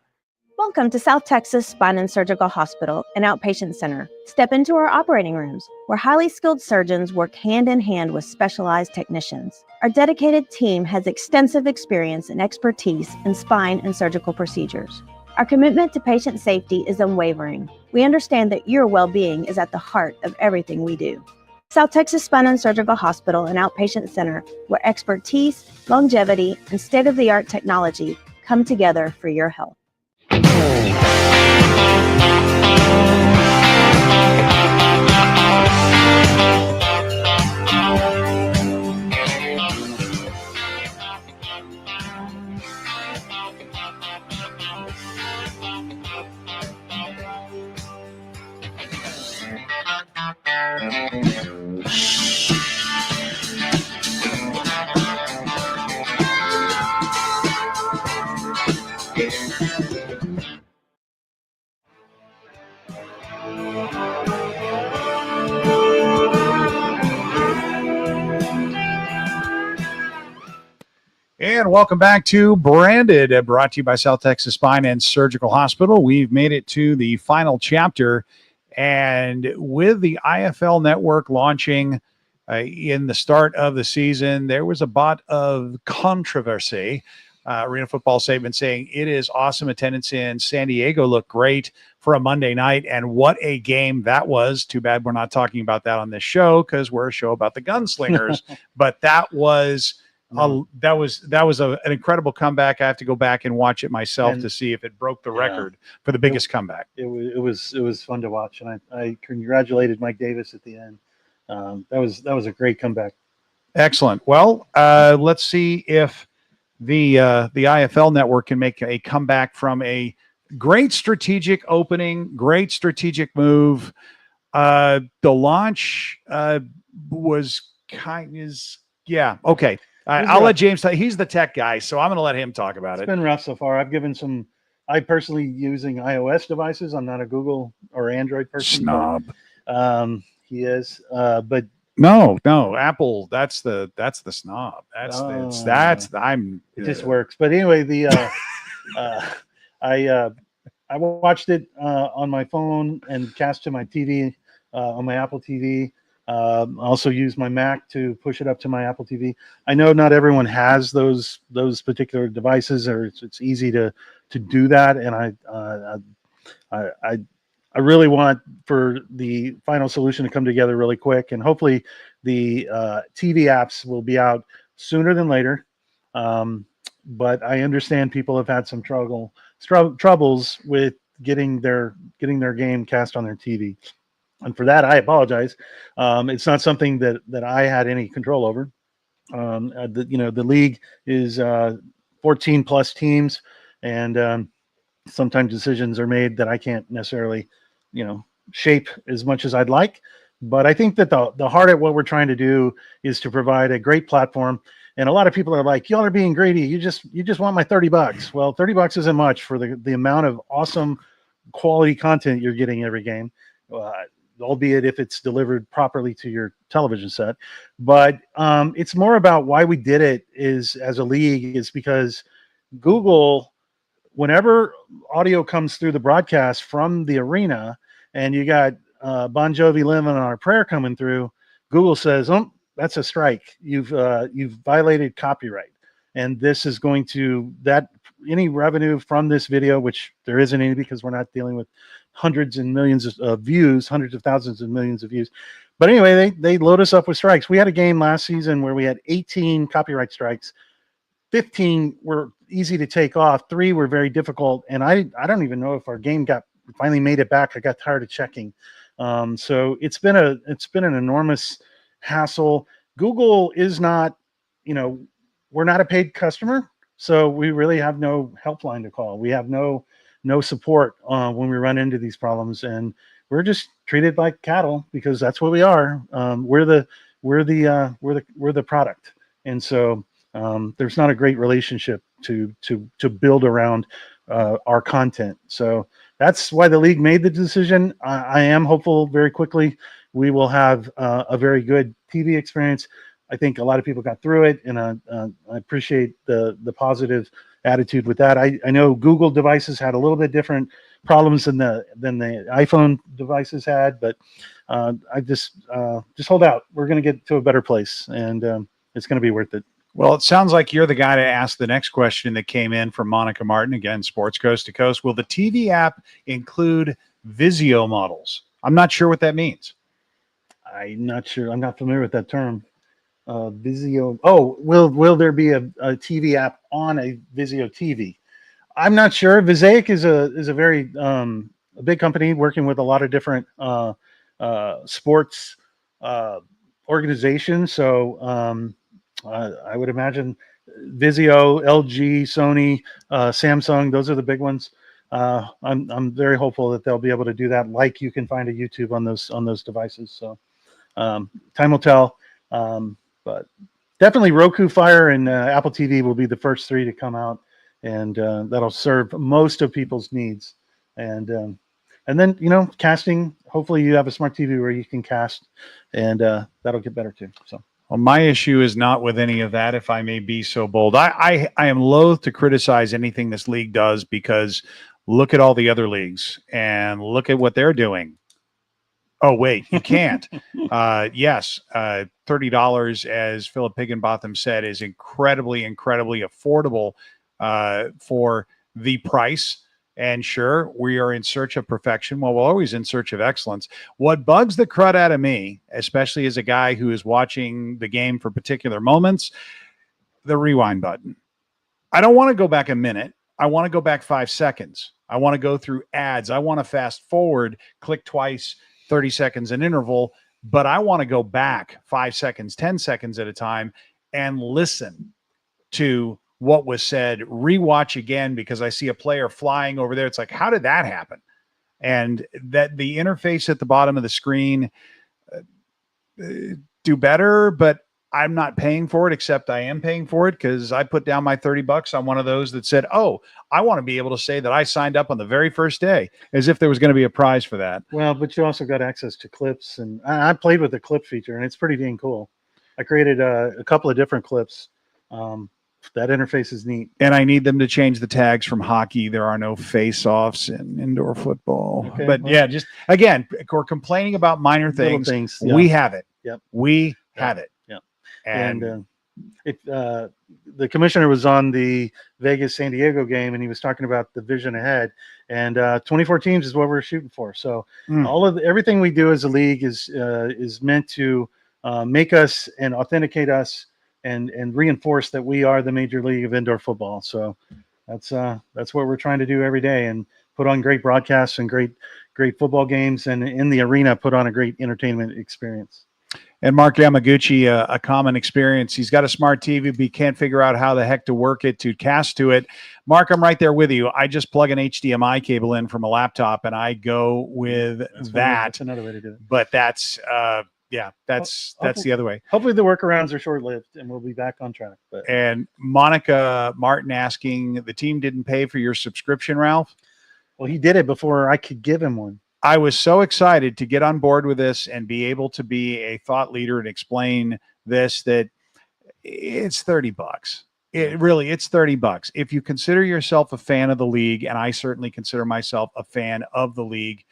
Welcome to South Texas Spine and Surgical Hospital and Outpatient Center. Step into our operating rooms, where highly skilled surgeons work hand in hand with specialized technicians. Our dedicated team has extensive experience and expertise in spine and surgical procedures. Our commitment to patient safety is unwavering. We understand that your well-being is at the heart of everything we do. South Texas Spine and Surgical Hospital and Outpatient Center, where expertise, longevity, and state-of-the-art technology come together for your health. And welcome back to Branded, brought to you by South Texas Spine and Surgical Hospital. We've made it to the final chapter, and with the IFL Network launching in the start of the season, there was a bit of controversy. Arena Football Statement saying it is awesome. Attendance in San Diego looked great for a Monday night, and what a game that was. Too bad we're not talking about that on this show because we're a show about the Gunslingers, but that was... that was an incredible comeback. I have to go back and watch it myself to see if it broke the record for the biggest comeback. It was fun to watch, and I congratulated Mike Davis at the end. That was a great comeback. Excellent. Well, let's see if the IFL Network can make a comeback from a great strategic opening, great strategic move. The launch was okay. I'll let James talk. He's the tech guy, so I'm going to let him talk about it. It's been rough so far. I've given some I personally using iOS devices. I'm not a Google or Android person. Snob. He is, but No, Apple. That's the snob. I'm. it just works. But anyway, I watched it on my phone and cast to my TV on my Apple TV. Also use my Mac to push it up to my Apple TV. I know not everyone has those particular devices, or it's easy to do that. And I really want for the final solution to come together really quick, and hopefully the TV apps will be out sooner than later. But I understand people have had some troubles with getting their game cast on their TV, and for that I apologize. It's not something that I had any control over. The league is 14 plus teams, and sometimes decisions are made that I can't necessarily shape as much as I'd like. But I think that the heart of what we're trying to do is to provide a great platform. And a lot of people are like, y'all are being greedy. You just want my $30. Well, $30 isn't much for the amount of awesome quality content you're getting every game, albeit if it's delivered properly to your television set. But it's more about why we did it is as a league is because Google, whenever audio comes through the broadcast from the arena and you got Bon Jovi Living on a Prayer coming through, Google says, oh, that's a strike. You've violated copyright. And this is going to, any revenue from this video, which there isn't any because we're not dealing with hundreds and millions of views, hundreds of thousands of millions of views. But anyway, they load us up with strikes. We had a game last season where we had 18 copyright strikes. 15 were easy to take off. 3 were very difficult. And I don't even know if our game finally made it back. I got tired of checking. So it's been an enormous hassle. Google is not, we're not a paid customer. So we really have no helpline to call. We have no support when we run into these problems, and we're just treated like cattle because that's what we are. We're the product, and so there's not a great relationship to build around our content. So that's why the league made the decision. I am hopeful very quickly we will have a very good TV experience. I think a lot of people got through it, and I appreciate the positive attitude with that. I know Google devices had a little bit different problems than the iPhone devices had, but I just hold out. We're going to get to a better place, and it's going to be worth it. Well, it sounds like you're the guy to ask the next question that came in from Monica Martin, again, Sports Coast to Coast. Will the TV app include Vizio models? I'm not sure what that means. I'm not sure. I'm not familiar with that term. Vizio. Oh, will there be a TV app on a Vizio TV? I'm not sure. Visaic is a very a big company working with a lot of different sports organizations. So I would imagine Vizio, LG, Sony, Samsung. Those are the big ones. I'm very hopeful that they'll be able to do that. Like you can find a YouTube on those devices. So time will tell. But definitely Roku, Fire, and Apple TV will be the first 3 to come out, and that'll serve most of people's needs. And then casting. Hopefully, you have a smart TV where you can cast, and that'll get better too. So. Well, my issue is not with any of that, if I may be so bold. I am loath to criticize anything this league does because look at all the other leagues and look at what they're doing. Oh, wait, you can't. Yes, $30, as Philip Higginbotham said, is incredibly, incredibly affordable for the price. And sure, we are in search of perfection. Well, we're always in search of excellence. What bugs the crud out of me, especially as a guy who is watching the game for particular moments, the rewind button. I don't want to go back a minute. I want to go back 5 seconds. I want to go through ads. I want to fast forward, click twice, 30 seconds an interval, but I want to go back 5 seconds, 10 seconds at a time and listen to what was said, rewatch again because I see a player flying over there. It's like, how did that happen? And that the interface at the bottom of the screen do better, but I'm not paying for it, except I am paying for it because I put down my $30 on one of those that said, "Oh, I want to be able to say that I signed up on the very first day," as if there was going to be a prize for that. Well, but you also got access to clips, and I played with the clip feature, and it's pretty dang cool. I created a couple of different clips. That interface is neat. And I need them to change the tags from hockey. There are no face-offs in indoor football. Okay, but well, yeah, just again, we're complaining about minor little things. yeah. We have it. Yep. We have it. Yeah. And the commissioner was on the Vegas San Diego game, and he was talking about the vision ahead. And 24 teams is what we're shooting for. So everything we do as a league is meant to make us and authenticate us and reinforce that we are the major league of indoor football. So that's what we're trying to do every day, and put on great broadcasts and great football games, and in the arena put on a great entertainment experience. And Mark Yamaguchi, a common experience. He's got a smart TV, but he can't figure out how the heck to work it, to cast to it. Mark, I'm right there with you. I just plug an HDMI cable in from a laptop, and I go with that. That's another way to do it. But that's the other way. Hopefully the workarounds are short-lived, and we'll be back on track. But. And Monica Martin asking, the team didn't pay for your subscription, Ralph? Well, he did it before I could give him one. I was so excited to get on board with this and be able to be a thought leader and explain this, that it's $30. It's $30. If you consider yourself a fan of the league, and I certainly consider myself a fan of the league,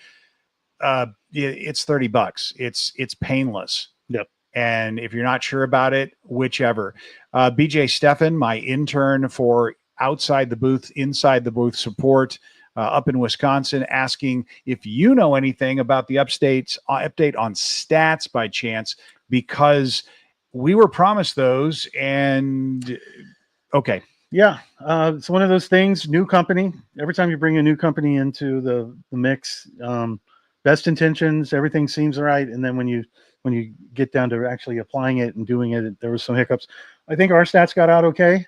it's $30. It's painless. Yep. And if you're not sure about it, whichever. BJ Steffen, my intern for outside the booth, inside the booth support, up in Wisconsin, asking if you know anything about the update on stats by chance, because we were promised those. And okay. Yeah. It's one of those things, new company. Every time you bring a new company into the mix, best intentions, everything seems right. And then when you get down to actually applying it and doing it, there was some hiccups. I think our stats got out okay.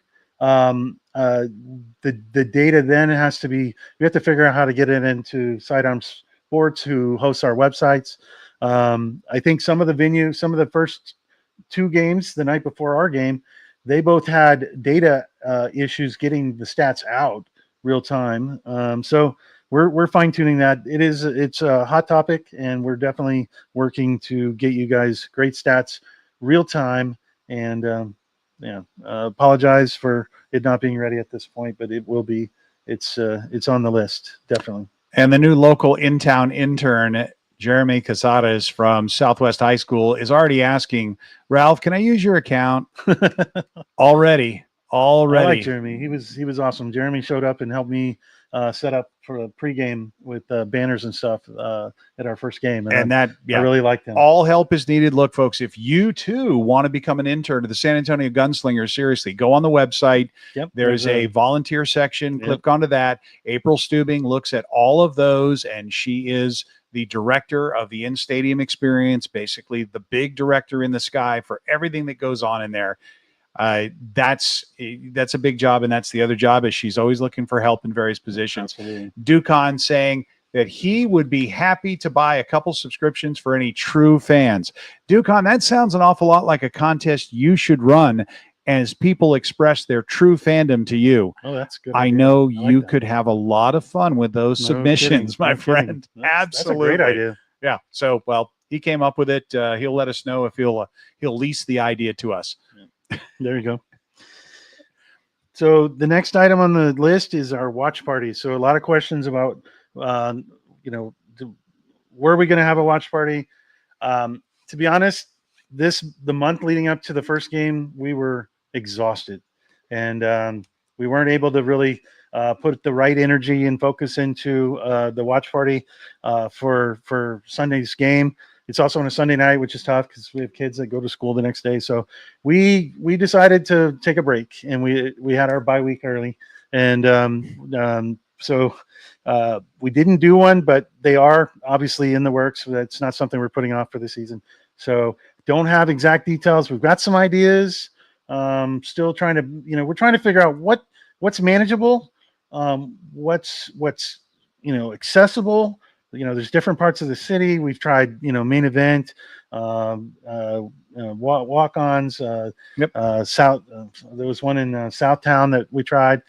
The data then has to be, we have to figure out how to get it into Sidearm Sports, who hosts our websites. I think some of the first two games the night before our game, they both had data issues getting the stats out real time. So we're fine tuning that. It's a hot topic, and we're definitely working to get you guys great stats real time. And apologize for it not being ready at this point, but it will be. It's on the list, definitely. And the new local in-town intern, Jeremy Casares from Southwest High School, is already asking, Ralph, can I use your account? Already. I like Jeremy. He was awesome. Jeremy showed up and helped me set up for a pregame with banners and stuff at our first game. And I really liked him. All help is needed. Look, folks, if you too want to become an intern to the San Antonio Gunslingers, seriously, go on the website. Yep. There's a volunteer section. Yep. Click onto that. April Steubing looks at all of those, and she is the director of the in-stadium experience, basically the big director in the sky for everything that goes on in there. That's a big job, and that's the other job, is she's always looking for help in various positions. Absolutely. Dukon saying that he would be happy to buy a couple subscriptions for any true fans. Dukon, that sounds an awful lot like a contest you should run as people express their true fandom to you. Oh, that's good. I know you could have a lot of fun with those submissions, my friend. Absolutely. That's a great idea. Yeah. So, well, he came up with it. He'll let us know if he'll lease the idea to us. There you go. So the next item on the list is our watch party. So a lot of questions about, where are we going to have a watch party? To be honest, the month leading up to the first game, we were exhausted, and we weren't able to really put the right energy and focus into the watch party for Sunday's game. It's also on a Sunday night, which is tough because we have kids that go to school the next day. So we decided to take a break, and we had our bye week early. And so we didn't do one, but they are obviously in the works. That's not something we're putting off for the season. So don't have exact details. We've got some ideas. Still trying to, we're trying to figure out what's manageable, what's accessible, there's different parts of the city. We've tried, main event, walk-ons. South. There was one in Southtown that we tried,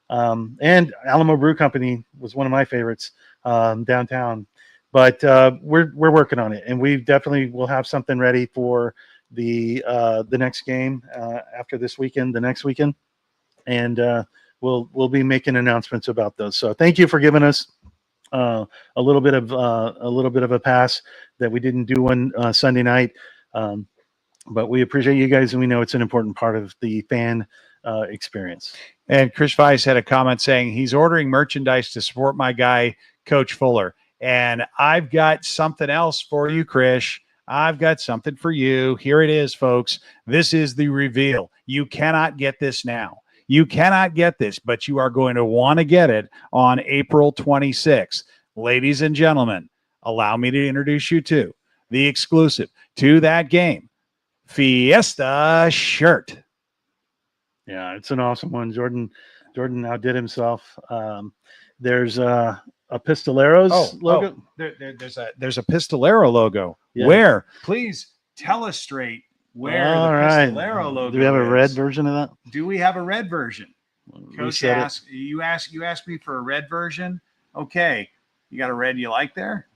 and Alamo Brew Company was one of my favorites downtown. But we're working on it, and we definitely will have something ready for the next game after this weekend, the next weekend, and we'll be making announcements about those. So thank you for giving us a little bit of a pass that we didn't do one Sunday night, but we appreciate you guys, and we know it's an important part of the fan experience. And Chris Weiss had a comment saying he's ordering merchandise to support my guy, Coach Fuller. And I've got something else for you, Chris. I've got something for you. Here it is, folks. This is the reveal. You cannot get this now. You cannot get this, but you are going to want to get it on April 26th. Ladies and gentlemen, allow me to introduce you to the exclusive to that game, Fiesta shirt. Yeah, it's an awesome one. Jordan outdid himself. There's a Pistoleros logo. There's a Pistolero logo. Yeah. Where? Please illustrate where the Pistolero logo Do we have a red is. version of that? Do we have a red version? Coach said it. asked, you asked me for a red version. Okay, you got a red you like there?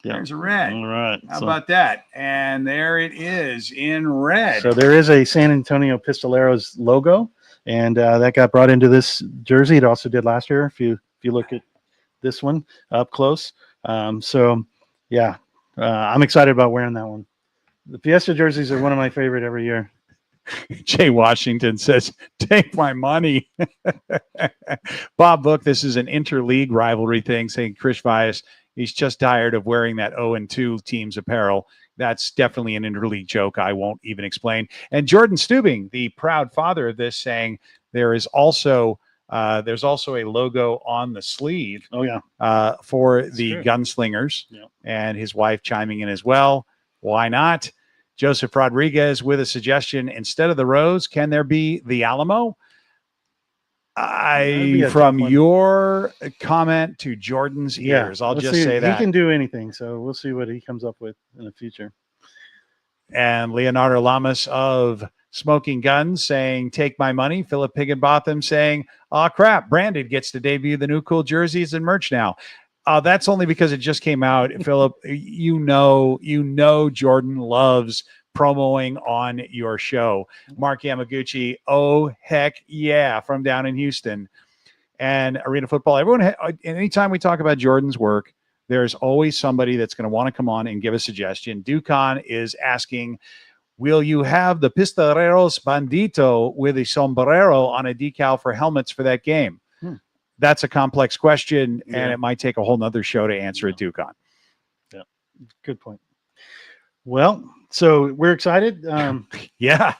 Yeah. There's a red. All right. How about that? And there it is in red. So there is a San Antonio Pistoleros logo, and that got brought into this jersey. It also did last year. If you look at this one up close. I'm excited about wearing that one. The Fiesta jerseys are one of my favorite every year. Jay Washington says, take my money. Bob Book, this is an interleague rivalry thing, saying Chris Weiss, he's just tired of wearing that 0-2 team's apparel. That's definitely an interleague joke I won't even explain. And Jordan Steubing, the proud father of this, saying there's also a logo on the sleeve. Oh, yeah. For That's the true. Gunslingers, Yeah. and his wife chiming in as well. Why not? Joseph Rodriguez with a suggestion. Instead of the Rose, can there be the Alamo? be a From tough one. your comment to Jordan's ears, I'll let's just see. say that. He can do anything, so we'll see what he comes up with in the future. And Leonardo Lamas of Smoking Guns saying, take my money. Philip Higginbotham saying, oh, crap, Branded gets to debut the new cool jerseys and merch now. That's only because it just came out. Philip, you know Jordan loves promoing on your show. Mark Yamaguchi, oh, heck yeah, from down in Houston. And Arena Football, everyone, anytime we talk about Jordan's work, there's always somebody that's going to want to come on and give a suggestion. Ducon is asking, will you have the Pistoleros Bandito with a sombrero on a decal for helmets for that game? That's a complex question, and it might take a whole nother show to answer it, Ducon. Yeah, good point. Well, so we're excited. Yeah.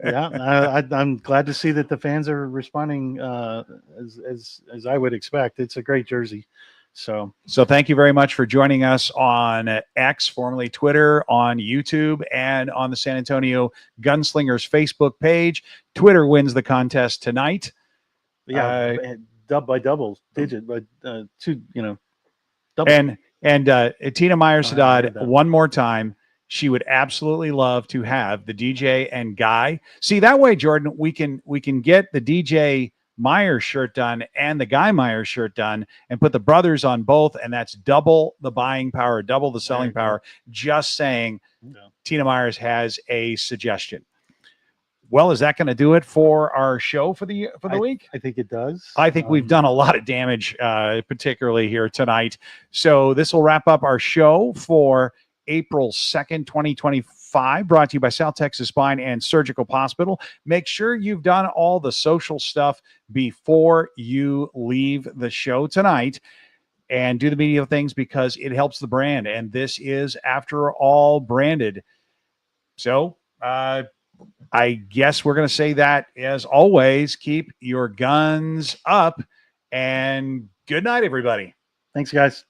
I'm glad to see that the fans are responding as I would expect. It's a great jersey. So thank you very much for joining us on X, formerly Twitter, on YouTube, and on the San Antonio Gunslingers Facebook page. Twitter wins the contest tonight. Yeah, by double digit, but two, double. And Tina Meyer-Sadat, one more time, she would absolutely love to have the DJ and Guy. See, that way, Jordan, we can get the DJ Meyer shirt done and the Guy Meyer shirt done and put the brothers on both, and that's double the buying power, double the selling power. Just saying, Tina Myers has a suggestion. Well, is that going to do it for our show for the week? I think it does. I think we've done a lot of damage, particularly here tonight. So this will wrap up our show for April 2nd, 2025, brought to you by South Texas Spine and Surgical Hospital. Make sure you've done all the social stuff before you leave the show tonight, and do the media things because it helps the brand. And this is, after all, branded. So, I guess we're going to say that, as always, keep your guns up, and good night, everybody. Thanks, guys.